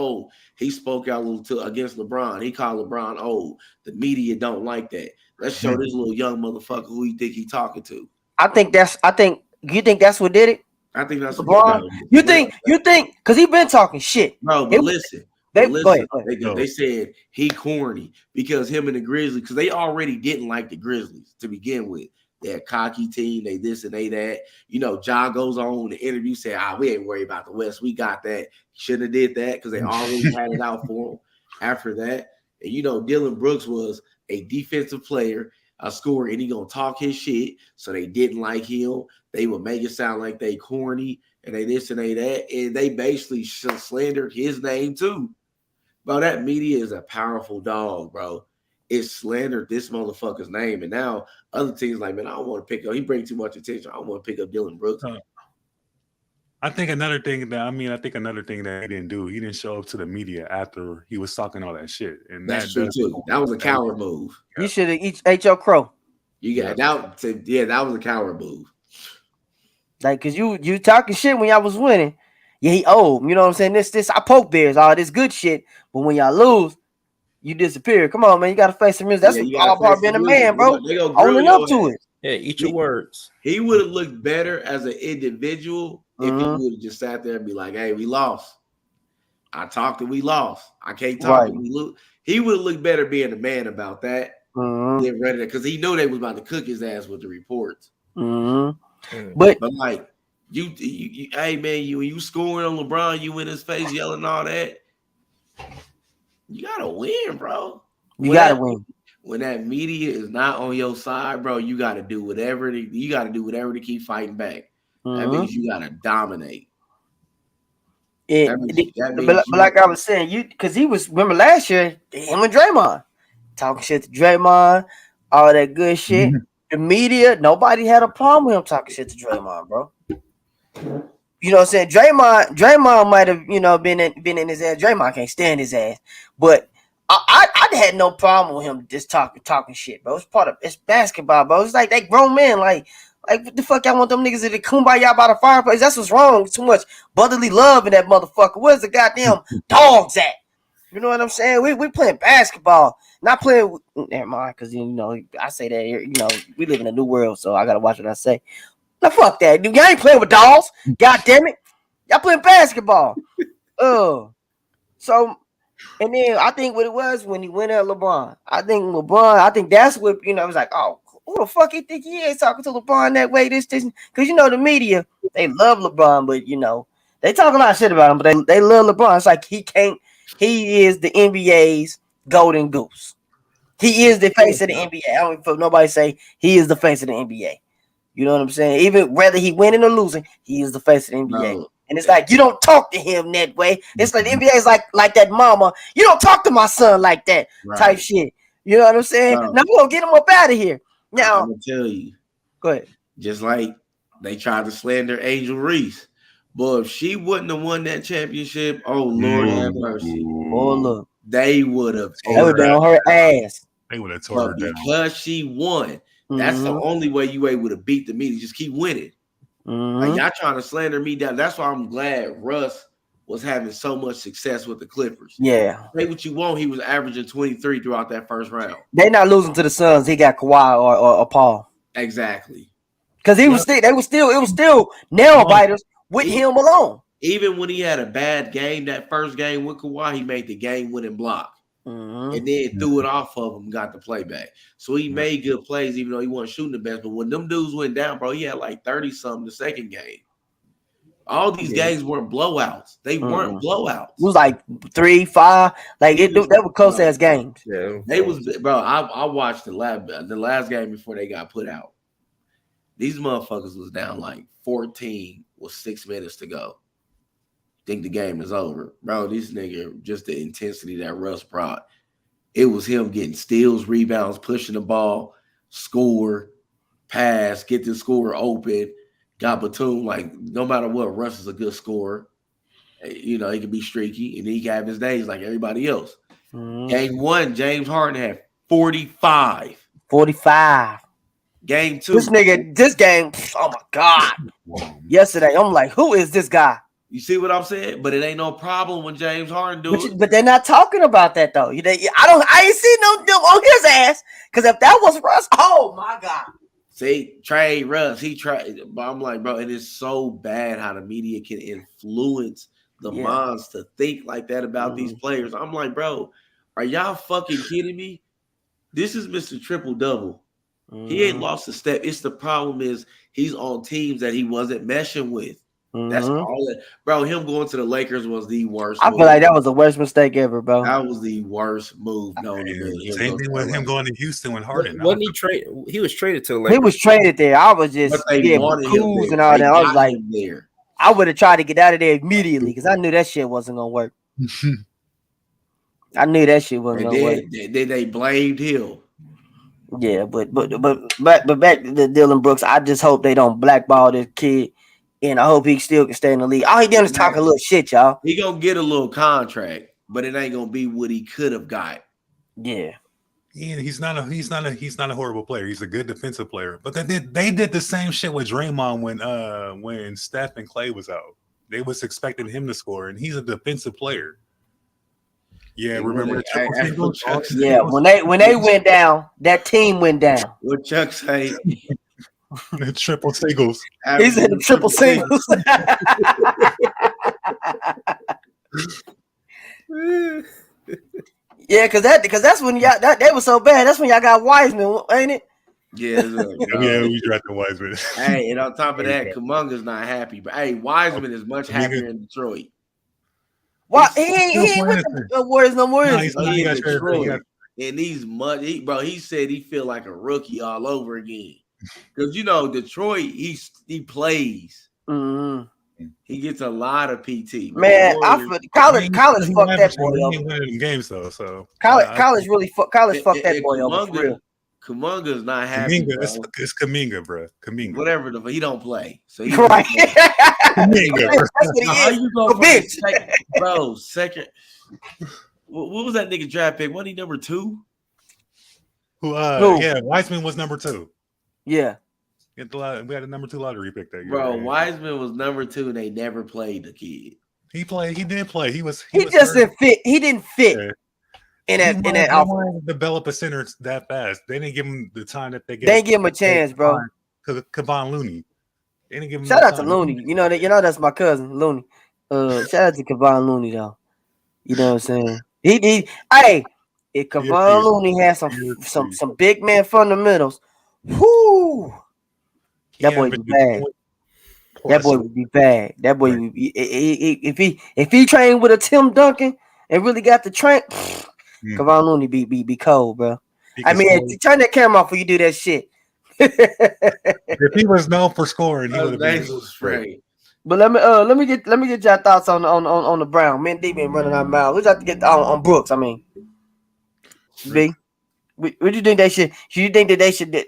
he spoke out a little against LeBron. He called LeBron old. The media don't like that. Let's show this little young motherfucker who he think he talking to. You think that's what did it? I think that's LeBron. You think because he been talking shit. Bro, but listen. They said he corny because him and the Grizzlies, because they already didn't like the Grizzlies to begin with. They're a cocky team. They this and they that. You know, John goes on in the interview saying, we ain't worried about the West. We got that. Shouldn't have did that because they already had it out for him after that. And, you know, Dillon Brooks was a defensive player, a scorer, and he going to talk his shit. So they didn't like him. They would make it sound like they corny and they this and they that. And they basically slandered his name too. Bro, that media is a powerful dog, bro. It slandered this motherfucker's name. And now other teams like, man, I don't want to pick up. He brings too much attention. I don't want to pick up Dillon Brooks. I think another thing that he didn't do, he didn't show up to the media after he was talking all that shit. And that's true too. That was a coward move. You should have ate your crow. That was a coward move. Like, cause you talking shit when y'all was winning. Yeah, he old. You know what I'm saying? This I poke bears, all this good shit. But when y'all lose, you disappear. Come on, man. You gotta face the music. That's all part of being a man, bro. Owning up to it. Yeah, eat your words. He would have looked better as an individual if he would have just sat there and be like, hey, we lost. I talked and we lost. I can't talk and we lose. He would have looked better being a man about that. Because he knew they was about to cook his ass with the reports. But like you hey man, you scoring on LeBron, you in his face yelling all that. You gotta win, bro. You gotta win. When that media is not on your side, bro, you gotta do whatever to keep fighting back. That means you gotta dominate. But like I was saying, because he was, remember last year, him and Draymond talking shit to Draymond, all that good shit. The media, nobody had a problem with him talking shit to Draymond, bro. You know what I'm saying? Draymond might have, been in his ass. Draymond can't stand his ass. But I had no problem with him just talking shit, bro. It's basketball, bro. It's like they grown men, like what the fuck y'all want them niggas to kumbaya by the fireplace? That's what's wrong. Too much brotherly love in that motherfucker. Where's the goddamn dogs at? You know what I'm saying? We playing basketball, not playing with, never mind, because I say that here, we live in a new world, so I gotta watch what I say. Now fuck that, dude. Y'all ain't playing with dolls. God damn it. Y'all playing basketball. So, and then I think what it was when he went at LeBron. I think that's what, it was like, oh, who the fuck you think he is talking to LeBron that way? This, because the media, they love LeBron, but they talk a lot of shit about him, but they love LeBron. It's like he is the NBA's golden goose. He is the face of the NBA. I don't even nobody say he is the face of the NBA. You know what I'm saying? Even whether he winning or losing, he is the face of the NBA. No. And it's like, you don't talk to him that way. It's like the NBA is like that mama. You don't talk to my son like that type shit. You know what I'm saying? No. Now we're going to get him up out of here. Now, I'm going to tell you. Go ahead. Just like they tried to slander Angel Reese. But if she wouldn't have won that championship, oh, Lord have mercy. Oh, look. They would have been on her ass. They would have tore her down. Because she won, That's the only way you able to beat the media. Just keep winning. Like, y'all trying to slander me down. That's why I'm glad Russ was having so much success with the Clippers. Yeah. Say what you want. He was averaging 23 throughout that first round. They not losing to the Suns. He got Kawhi or Paul. Exactly. Because it was still nail biters with him alone. Even when he had a bad game, that first game with Kawhi, he made the game-winning block. And then threw it off of him, got the play back. So he made good plays, even though he wasn't shooting the best. But when them dudes went down, bro, he had like 30-something the second game. All these games weren't blowouts. They weren't blowouts. It was like 3-5. Like they were close ass games. Yeah, they was, bro. I watched the last game before they got put out. These motherfuckers was down like 14 with 6 minutes to go. Think the game is over, bro. This nigga, just the intensity that Russ brought. It was him getting steals, rebounds, pushing the ball, score, pass, get the scorer open. Got Batum, like, no matter what, Russ is a good scorer. You know, he can be streaky, and he can have his days like everybody else. Game 1, James Harden had 45. 45. Game 2. This game, oh my God. Yesterday, I'm like, who is this guy? You see what I'm saying? But it ain't no problem when James Harden do it. But they're not talking about that though. I ain't seen no them on his ass. Because if that was Russ, oh my God. See, trade Russ. He tried. But I'm like, bro, it is so bad how the media can influence the minds to think like that about these players. I'm like, bro, are y'all fucking kidding me? This is Mr. Triple Double. He ain't lost a step. It's the problem is he's on teams that he wasn't meshing with. That's all that, bro. Him going to the Lakers was the worst. I feel like that was the worst mistake ever, bro. That was the worst move known to me. Same thing with him going to Houston with Harden. Wasn't he traded? He was traded to the Lakers. He was traded there. I was just cool and all that. I was like, there. I would have tried to get out of there immediately because I knew that shit wasn't gonna work. I knew that shit wasn't gonna work. Then they blamed him. Yeah, but back to Dillon Brooks. I just hope they don't blackball this kid. And I hope he still can stay in the league. All he did was talk a little shit, y'all. He gonna get a little contract, but it ain't gonna be what he could have got. Yeah. Yeah, he's not a horrible player. He's a good defensive player. But they did the same shit with Draymond when Steph and Clay was out. They was expecting him to score, and he's a defensive player. Yeah, remember the triple singles? Yeah, when they went down, that team went down. What Chuck say? The triple singles. He's in the triple singles. Yeah, because that's when y'all that was so bad. That's when y'all got Wiseman, ain't it? Yeah, we drafted Wiseman. Hey, and on top of that, Kuminga's not happy. But hey, Wiseman is much happier in Detroit. Why he ain't with the Warriors no more? He's in Detroit. And he said he feel like a rookie all over again. Because Detroit, he plays. He gets a lot of PT. Man, college fucked that boy up. He ain't winning games though, so college fucked that boy up for real. Kuminga's not happy. It's Kuminga, bro. Kuminga. Whatever he don't play. So he right. Kuminga. That's what he is. How you go bitch, bro? Second. What was that nigga draft pick? Wasn't he number 2? Who? Yeah, Wiseman was number 2. Yeah. We had a number 2 lottery pick that year. Bro, Wiseman was number 2 and they never played the kid. He did play. He just didn't fit. He didn't fit in that outfit. Develop a center that fast. They didn't give him the time that they gave. They didn't give him a chance, bro. Kevon Looney. They didn't give him shout out to Looney. You know that's my cousin, Looney. Shout out to Kevon Looney though. You know what I'm saying? If Kevon Looney has some big man fundamentals, whoo, that boy would be bad. That boy would be bad. That boy would be, if he trained with a Tim Duncan and really got the train, Kevon Looney be cold, bro. Turn that camera off when you do that shit. If he was known for scoring, he would have been straight. But let me get your thoughts on the Brown. Man, they been running our mouth. We got to get on Brooks. I mean, B, what do you think they should? Do you think that they should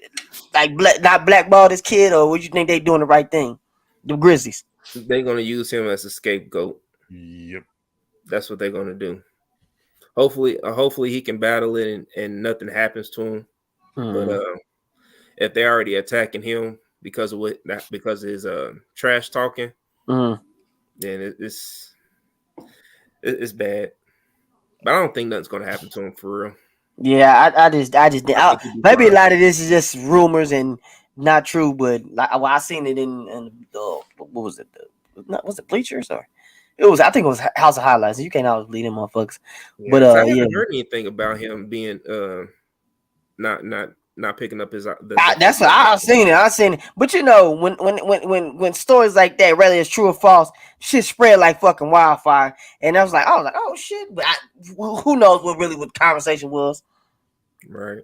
not blackball this kid, or would you think they doing the right thing? The Grizzlies. They're gonna use him as a scapegoat. Yep, that's what they're gonna do. Hopefully he can battle it and nothing happens to him. But if they're already attacking him because of his trash talking, then it's bad. But I don't think nothing's gonna happen to him for real. Yeah, maybe a lot of this is just rumors and not true, but I seen it in what was it? Was it Bleachers or it was? I think it was House of Highlights. You can't always believe them motherfuckers. Yeah, but I haven't heard anything about him being not picking up his. That's what I seen it. But you know, when stories like that, whether it's true or false, shit spread like fucking wildfire. And I was like, oh shit. But who knows what the conversation was? Right.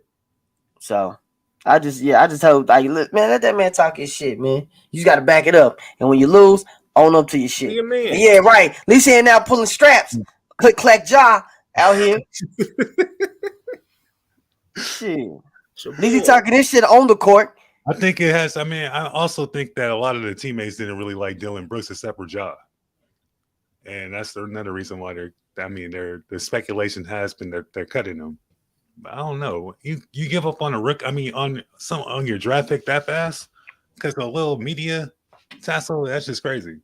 So I just hope like, look, man, let that man talk his shit, man. You just got to back it up. And when you lose, own up to your shit. Yeah, right. At least he ain't now pulling straps, click clack jaw out here. Shit. At least he talking this shit on the court. I think it has. I mean, I also think that a lot of the teammates didn't really like Dillon Brooks except for Ja, and that's another reason why the speculation has been that they're cutting him. But I don't know. You give up on a rook. I mean, on your draft pick that fast because a little media tassel. That's just crazy.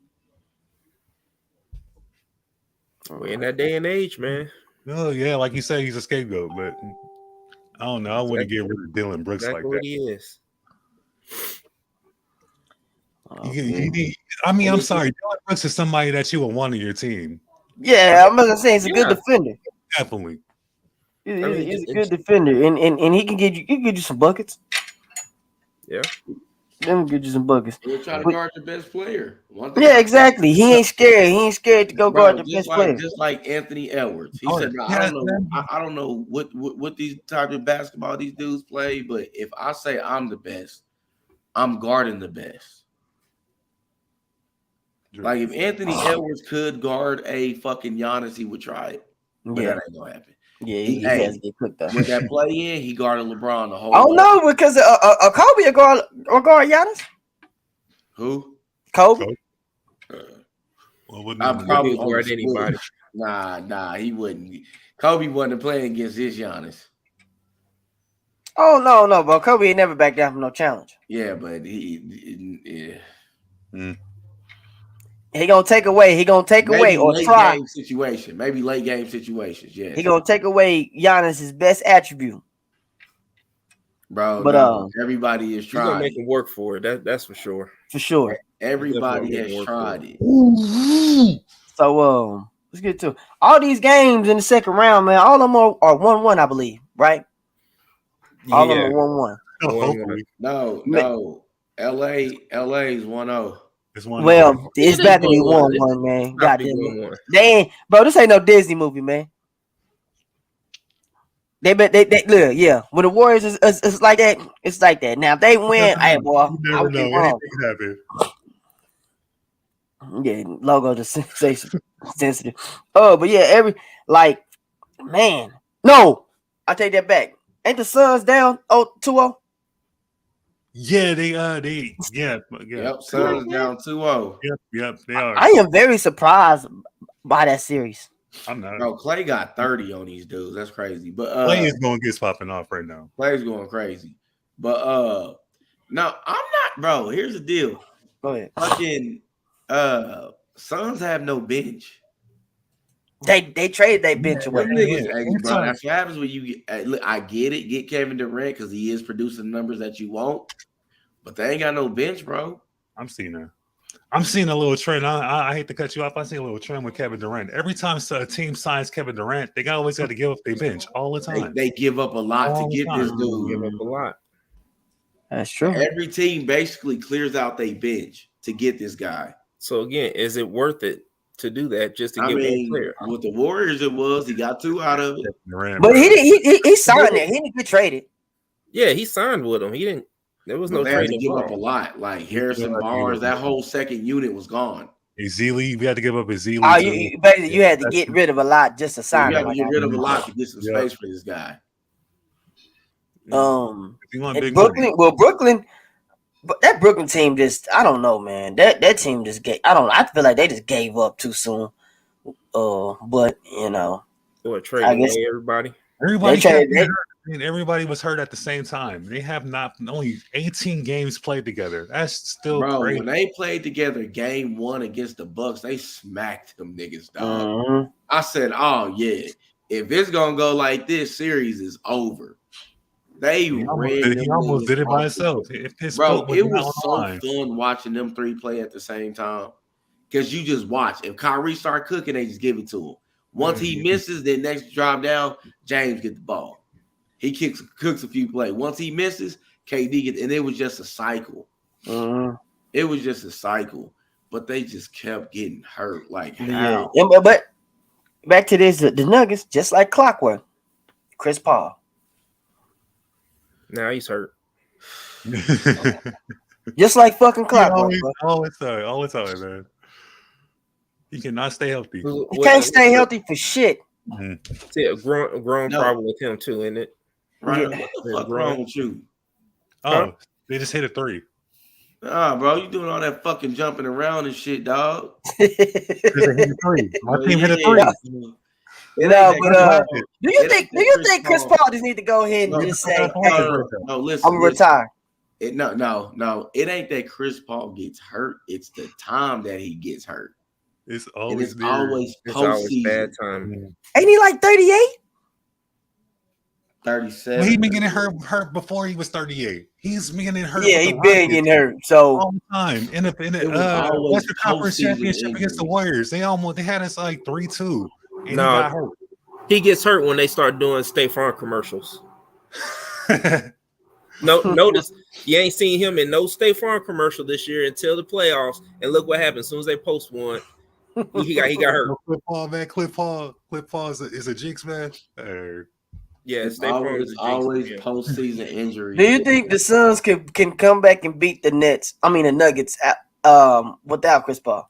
We're in that day and age, man. Oh yeah, like you said, he's a scapegoat, but I don't know. I wouldn't get rid of Dillon Brooks like that. What he is. I mean, I'm sorry. Dillon Brooks is somebody that you would want on your team. Yeah, I'm gonna say he's a good defender. Definitely. He's a good defender, and he can get you some buckets. Yeah. Let me get you some buckets. We're trying to guard the best player. Yeah, exactly. He ain't scared. He ain't scared to go guard the best player. Just like Anthony Edwards. He said, I don't know what these type of basketball these dudes play, but if I say I'm the best, I'm guarding the best. Like if Anthony Edwards could guard a fucking Giannis, he would try it. But that ain't gonna happen. Yeah, he has to get cooked up. With that play in, he guarded LeBron the whole. Oh no, because Kobe will guard Giannis. Who? Kobe. I probably guard anybody. Nah, he wouldn't. Kobe wasn't playing against his Giannis. Oh no, but Kobe ain't never backed down from no challenge. Yeah, but he gonna take away. He gonna take away or try game situation. Maybe late game situations. Yeah, he gonna take away Giannis's best attribute. Bro, but no, everybody is trying. He's gonna make him work for it. That's for sure. For sure. Everybody has tried it. So let's get to it. All these games in the second round, man. All of them are 1-1, I believe, right? All of them are 1-1. No. LA is 1-0. Well, it's about to be 1-1, man. Goddamn. They ain't, bro. This ain't no Disney movie, man. They look, yeah. When the Warriors is like that, it's like that. Now if they win, hey boy, I would be wrong. Yeah, logo just sensitive. Oh, but yeah, man. No, I take that back. Ain't the Suns down 2-0? Yeah, they Yep, Suns down 2-0. Yep, they are. I am very surprised by that series. I'm not. Bro, Clay got 30 on these dudes. That's crazy. But Clay is going to get popping off right now. Clay's going crazy. But no, I'm not, bro. Here's the deal. Go ahead. Fucking Suns have no bench. They traded that bench away. Bro, that's what happens when you look, I get it. Get Kevin Durant because he is producing numbers that you want, but they ain't got no bench, bro. I'm seeing a little trend. I hate to cut you off. I see a little trend with Kevin Durant. Every time a team signs Kevin Durant, they always got to give up their bench all the time. They give up a lot to get this dude. Give up a lot. That's true. Every team basically clears out their bench to get this guy. So again, is it worth it to do that just to get one player? With the Warriors, it was. He got 2 out of it. But he signed it. He didn't get traded. Yeah, he signed with him. He didn't. There was no trade. They give up a lot. Like Harrison Barnes, that whole second unit was gone. Ezeli, we had to give up Ezeli. Oh, you had to get rid of a lot just to sign. You had to get rid of a lot to get some space for this guy. Brooklyn. But that Brooklyn team I don't know, man. That team just I feel like they just gave up too soon. But trading away everybody. Everybody was hurt at the same time. They have not only 18 games played together. That's still crazy. When they played together game 1 against the Bucks, they smacked them niggas, dog. Mm-hmm. I said, oh yeah, if it's gonna go like this, series is over. He almost did it by himself. It was so fun watching them three play at the same time. Because you just watch. If Kyrie start cooking, they just give it to him. Once he misses, then next drive down, James get the ball. He cooks a few plays. Once he misses, KD gets, and it was just a cycle. It was just a cycle. But they just kept getting hurt. Like how? Yeah, but back to this, the Nuggets, just like clockwork. Chris Paul. Now he's hurt. Just like fucking clockwork. All the time, man. He cannot stay healthy. He can't stay healthy for shit. See, a grown problem with him too, isn't it? Right. What the fuck wrong with you? They just hit a 3. Nah, bro, you doing all that fucking jumping around and shit, dog. My team hit a 3. Do you think Chris Paul just need to go ahead and just say, "Hey, no, listen, I'm retire"? No. It ain't that Chris Paul gets hurt. It's the time that he gets hurt. It's always bad time. Ain't he like 38? 37. Well, he been getting hurt before he was 38. He's been getting hurt. Yeah, he been getting hurt. So all the time in the Western Conference Championship against the Warriors, they had us like 3-2. No, he gets hurt when they start doing State Farm commercials. No, notice you ain't seen him in no State Farm commercial this year until the playoffs. And look what happened. As soon as they post one, he got hurt. Clip Paul, man. Clip Paul is a jinx, man. Yeah, State Farm is always postseason injury. Do you think the Suns can come back and beat the Nuggets without Chris Paul?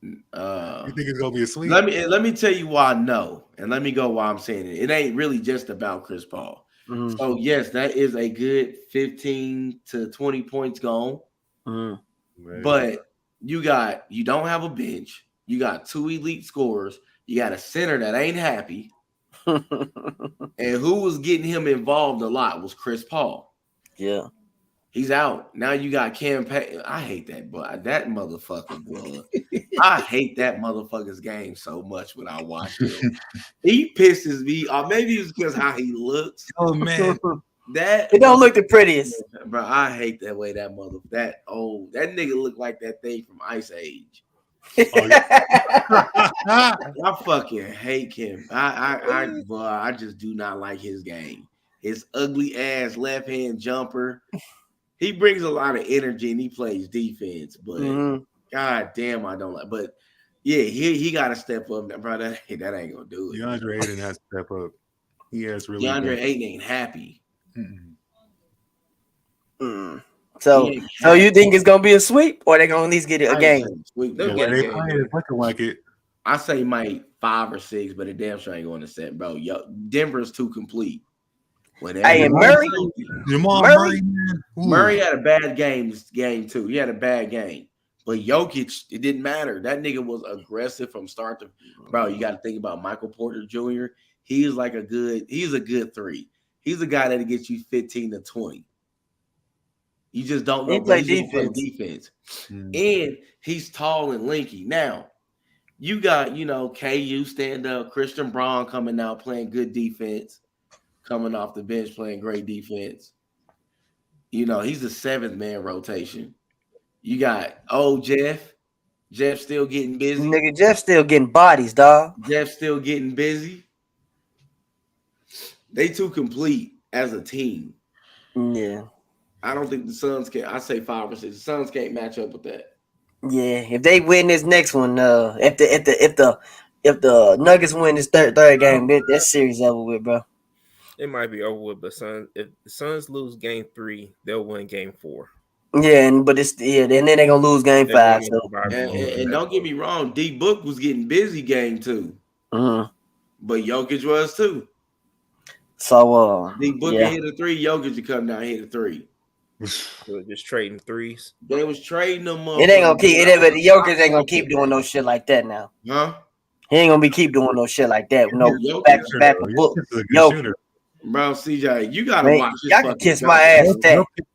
You think it's gonna be a sweep? Let me tell you why no, and let me go why I'm saying it. It ain't really just about Chris Paul. Mm-hmm. So yes, that is a good 15 to 20 points gone. Mm-hmm. But you don't have a bench. You got 2 elite scorers. You got a center that ain't happy. And who was getting him involved a lot was Chris Paul. Yeah. He's out. Now you got campaign. I hate that, but that motherfucker, bro. I hate that motherfucker's game so much when I watch him. He pisses me off. Maybe it's because how he looks. Oh man. It don't look the prettiest. Bro, I hate that way that nigga look like that thing from Ice Age. I fucking hate him. I just do not like his game. His ugly ass left hand jumper. He brings a lot of energy and he plays defense, but god damn, I don't like. But yeah, he got to step up, bro. That ain't gonna do it. DeAndre Ayton has to step up. He has really. DeAndre Ayton ain't happy. So you think it's gonna be a sweep, or they gonna at least get a game? They're looking like it. I say might 5 or 6, but the damn sure ain't going to set, bro. Yo, Denver's too complete. Hey, and Murray had a bad game too. He had a bad game. But Jokic, it didn't matter. That nigga was aggressive from start to bro. You got to think about Michael Porter Jr. He's a good 3. He's a guy that'll get you 15 to 20. You just don't know. He play defense. And he's tall and lanky. Now, you got, KU stand up, Christian Braun coming out playing good defense. Coming off the bench playing great defense. He's the 7th man rotation. You got Jeff. Jeff still getting busy. Nigga, Jeff still getting bodies, dog. Jeff still getting busy. They too complete as a team. Yeah. I don't think the Suns can. I say 5 or 6. The Suns can't match up with that. Yeah, if they win this next one, if the Nuggets win this third game, that series over with, bro. It might be over with, but if the Suns lose game 3, they'll win game 4. Yeah, and then they're gonna lose game 5. So. And don't get me wrong, D Book was getting busy game 2. But Jokic was too. So D Book hit a 3, Jokic to come down and hit a 3. So just trading threes. They was trading them up. It ain't gonna keep. Jokic ain't gonna keep doing no shit like that now. Huh? He ain't gonna be keep doing no shit like that. No back book. Yo, bro, CJ, you gotta watch this. Y'all can kiss my ass.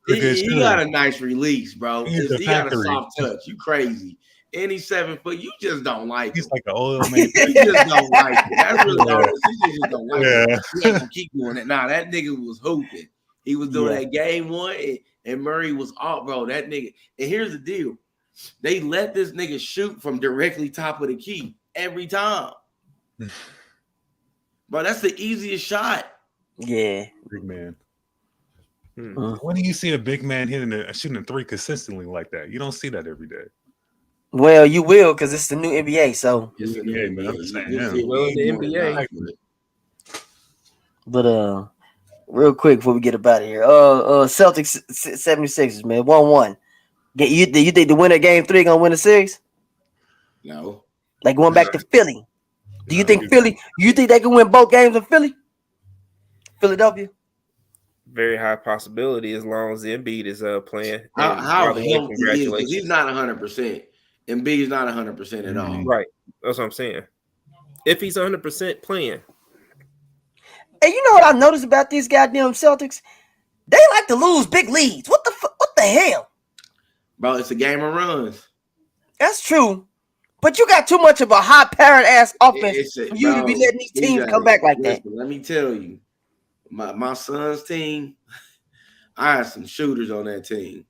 He got a nice release, bro. He got a soft touch. You crazy. And he's 7 foot. You just don't like him. He's like an oil man. You just don't like him. That's really honest. You just don't like him. He ain't gonna keep doing it. Nah, that nigga was hooping. He was doing that game 1, and Murray was off, bro. That nigga. And here's the deal. They let this nigga shoot from directly top of the key every time. Bro, that's the easiest shot. Yeah. Big man. When do you see a big man shooting a 3 consistently like that? You don't see that every day. Well, you will, because it's the new NBA. So it's the new NBA. I'm saying, the NBA. But real quick before we get up out of here, Celtics 76ers, man, 1-1. You think the winner game 3 gonna win the series? No. Like going back to Philly. Do you think Philly? You think they can win both games in Philly? Philadelphia? Very high possibility as long as Embiid is playing. How healthy he is, because he's not 100%. Embiid is not 100% at all. Right. That's what I'm saying. If he's 100% playing. And you know what I noticed about these goddamn Celtics? They like to lose big leads. What the hell? Bro, it's a game of runs. That's true. But you got too much of a high-powered ass offense for you to be letting these teams come back like that. Let me tell you, my son's team, I have some shooters on that team.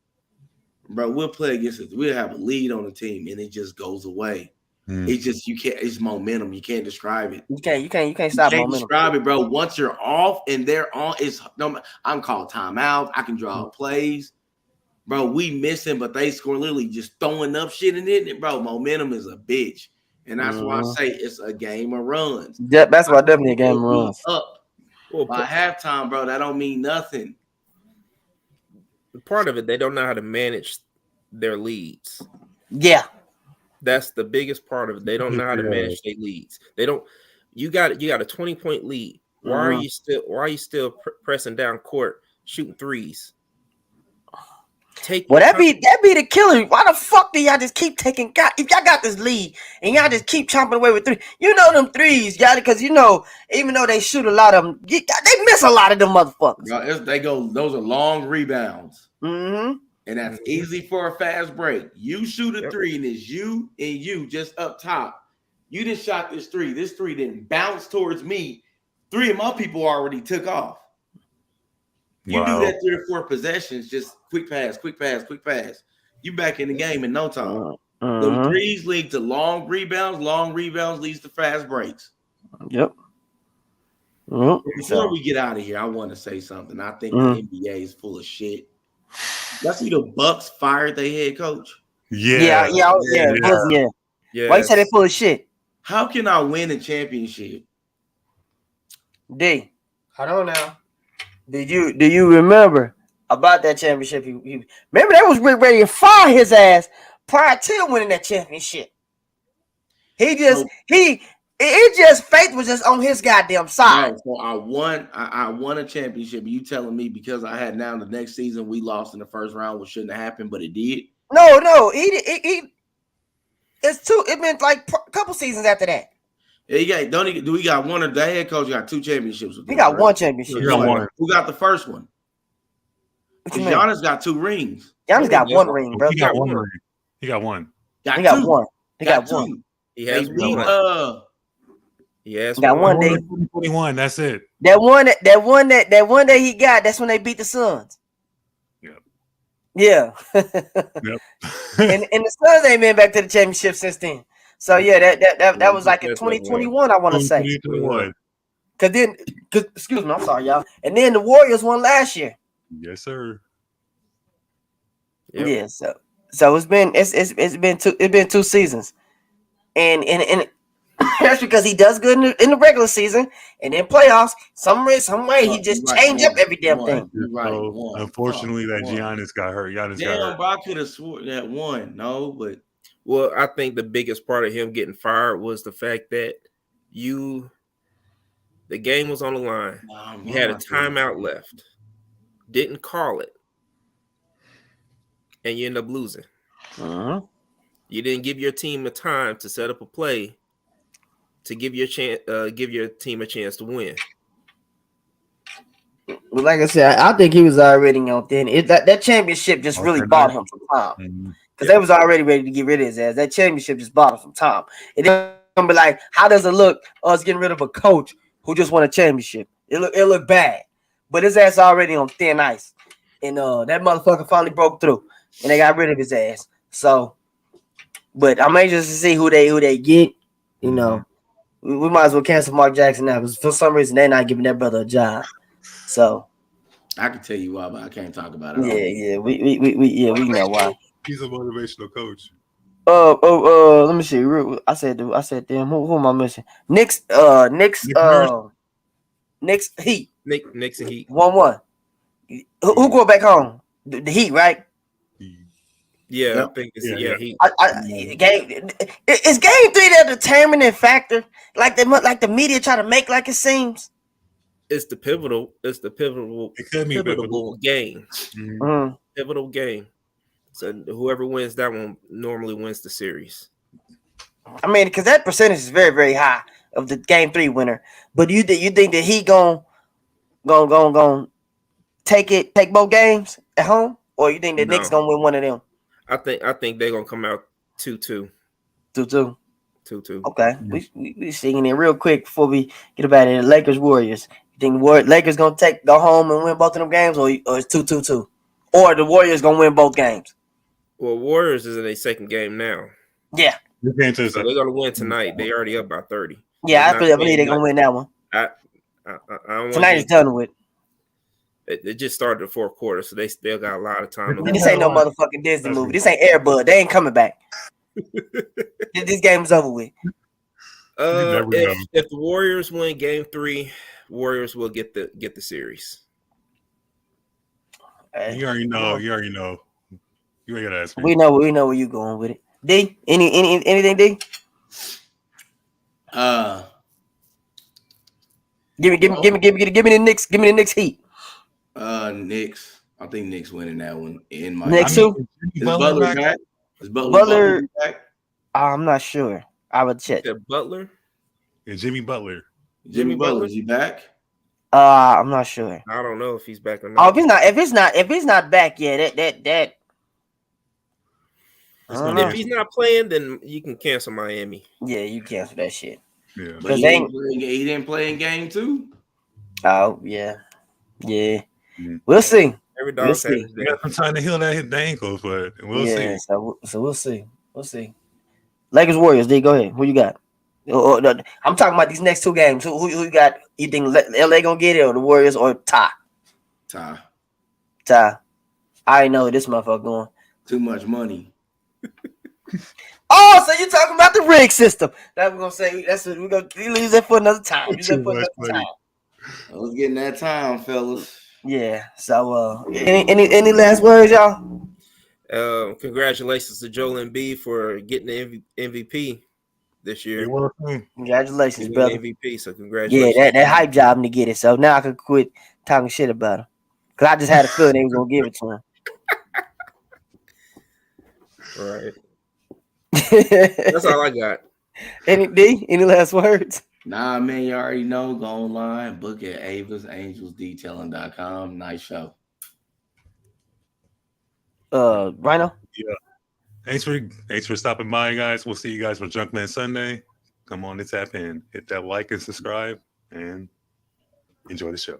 Bro, we'll play against it. We'll have a lead on the team, and it just goes away. It's just it's momentum. You can't describe it. You can't stop momentum. Describe it, bro. Once you're off and they're on, I'm called timeout. I can draw plays. Bro, we missing, but they score literally just throwing up shit in it. Bro, momentum is a bitch. And that's why I say it's a game of runs. Yeah, that's why definitely a game of runs. Up by halftime, bro, that don't mean nothing. Part of it, they don't know how to manage their leads. Yeah. That's the biggest part of it. They don't know how to manage their leads. They don't. You got a 20-point lead. Why are you still pressing down court, shooting threes? That be the killer. Why the fuck do y'all just keep taking? If y'all got this lead and y'all just keep chomping away with 3, you know them threes, y'all, because you know even though they shoot a lot of them, they miss a lot of them motherfuckers. Bro, those are long rebounds. Mm-hmm. And that's easy for a fast break. You shoot a 3, and it's you and you just up top. You just shot this 3. This 3 didn't bounce towards me. 3 of my people already took off. You do that 3 or 4 possessions, just quick pass. You back in the game in no time. The threes lead to long rebounds. Long rebounds leads to fast breaks. Yep. Before we get out of here, I want to say something. I think the NBA is full of shit. Let's see, the Bucks fired their head coach. Yeah. Why you say they full of shit? How can I win a championship? D, I don't know. Do you remember about that championship? Remember they was ready to fire his ass prior to winning that championship. Faith was just on his goddamn side. Right, so I won a championship. You telling me because I had now the next season we lost in the first round, which shouldn't have happened, but it did. No, it been like a couple seasons after that. Yeah, we got one, or the head coach got 2 championships? He got one championship. Who got the first one? Giannis got 2 rings. Giannis got 1 ring, bro. He got 1 ring. He got 1. He got 1. He got 1. He has one. Got 1 day. 21. That's it. That one that he got. That's when they beat the Suns. Yep. Yeah. Yep. and the Suns ain't been back to the championship since then. So yeah, that was like in 2021, I want to say. 2021. Excuse me, I'm sorry, y'all. And then the Warriors won last year. Yes, sir. Yep. Yeah, so it's been 2 seasons, and that's because he does good in the regular season, and then playoffs. Some way he just change up every damn thing. Unfortunately, that Giannis got hurt. I could have sworn that one. No, but. Well, I think the biggest part of him getting fired was the fact that the game was on the line. You had a timeout left, didn't call it, and you end up losing. Uh-huh. You didn't give your team the time to set up a play to give your team a chance to win. Well, like I said, I think he was already on thin. That championship just really bought him some time because they was already ready to get rid of his ass. That championship just bought him some time. It gonna be like, how does it look? Us getting rid of a coach who just won a championship. It look bad, but his ass already on thin ice, and that motherfucker finally broke through, and they got rid of his ass. So, but I'm anxious to see who they get. You know, we might as well cancel Mark Jackson now because for some reason they're not giving that brother a job. So I can tell you why, but I can't talk about it. Yeah, we know why. He's a motivational coach. Let me see. I said, damn, who am I missing? Knicks Heat. Knicks and Heat. 1-1. Who go back home? The Heat, right? Yeah, yep. I think it's Heat. Is game 3 that determining factor? Like the media try to make like it seems. It's the pivotal game. Mm-hmm. Pivotal game. So whoever wins that one normally wins the series. I mean, because that percentage is very, very high of the game 3 winner. But you think that he gon' take both games at home, or you think the Knicks gonna win one of them? I think they're gonna come out 2-2. 2-2. 2-2. Okay, we singing it real quick before we get about it. Lakers Warriors. You think Lakers gonna go home and win both of them games, or it's 2-2, or the Warriors gonna win both games? Well, Warriors is in their second game now. Yeah, so they're gonna win tonight. They already up by 30. Yeah, I believe they're gonna win that one. I don't tonight is done with. It just started the fourth quarter, so they still got a lot of time. This ain't no motherfucking Disney movie. This ain't Air Bud. They ain't coming back. This game is over with. If the Warriors win game 3, Warriors will get the series. You already know. You ain't gotta ask me. We know where you going with it. D, anything, D? Give me the Knicks. Give me the Knicks Heat. Knicks. I think Knicks winning that one. In my Knicks too. Is Butler back? Is Butler back? I'm not sure. I would check. Butler? Yeah, Jimmy Butler. Jimmy Butler, is he back? I'm not sure. I don't know if he's back or not. Oh, if he's not back yet, that. If he's not playing, then you can cancel Miami. Yeah, you cancel that shit. Yeah, but he didn't play in game 2. Oh yeah. We'll see. Every dog we got some time to heal the ankles, but we'll see. So we'll see. Lakers Warriors. D, go ahead. Who you got? I'm talking about these next 2 games. Who you got? You think LA gonna get it, or the Warriors, or tie? Tie. I already know this motherfucker going. Too much money. Oh, so you talking about the rig system? That we're gonna say. That's what we're gonna leave that for another time. I was getting that time, fellas. Yeah. So, any last words, y'all? Congratulations to Joel Embiid for getting the MVP this year. Congratulations, brother. MVP. So congratulations. Yeah, that hype job to get it. So now I can quit talking shit about him because I just had a feeling they was gonna give it to him. Right. That's all I got. Any last words? Nah, man, you already know. Go online, book at avasangelsdetailing.com. Nice show. Rhino? Yeah. Thanks for stopping by, guys. We'll see you guys for Junkman Sunday. Come on to tap in. Hit that like and subscribe and enjoy the show.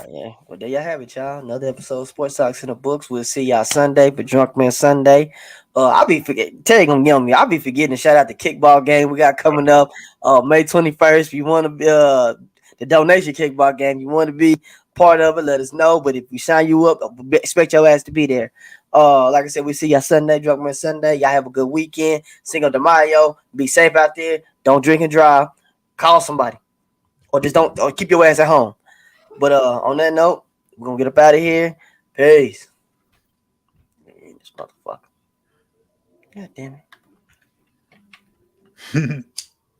Yeah, well, there y'all have it, y'all. Another episode of Sports Talks in the Books. We'll see y'all Sunday for Drunkman Sunday. I'll be forgetting. Terry gonna yell me. I'll be forgetting to shout out the kickball game we got coming up May 21st. If you want to be the donation kickball game, you want to be part of it, let us know. But if we sign you up, expect your ass to be there. Like I said, we see y'all Sunday, Drunkman Sunday. Y'all have a good weekend. Cinco de Mayo. Be safe out there. Don't drink and drive. Call somebody, or just don't. Or keep your ass at home. But on that note, we're gonna get up out of here. Peace. Man, this motherfucker. God damn it.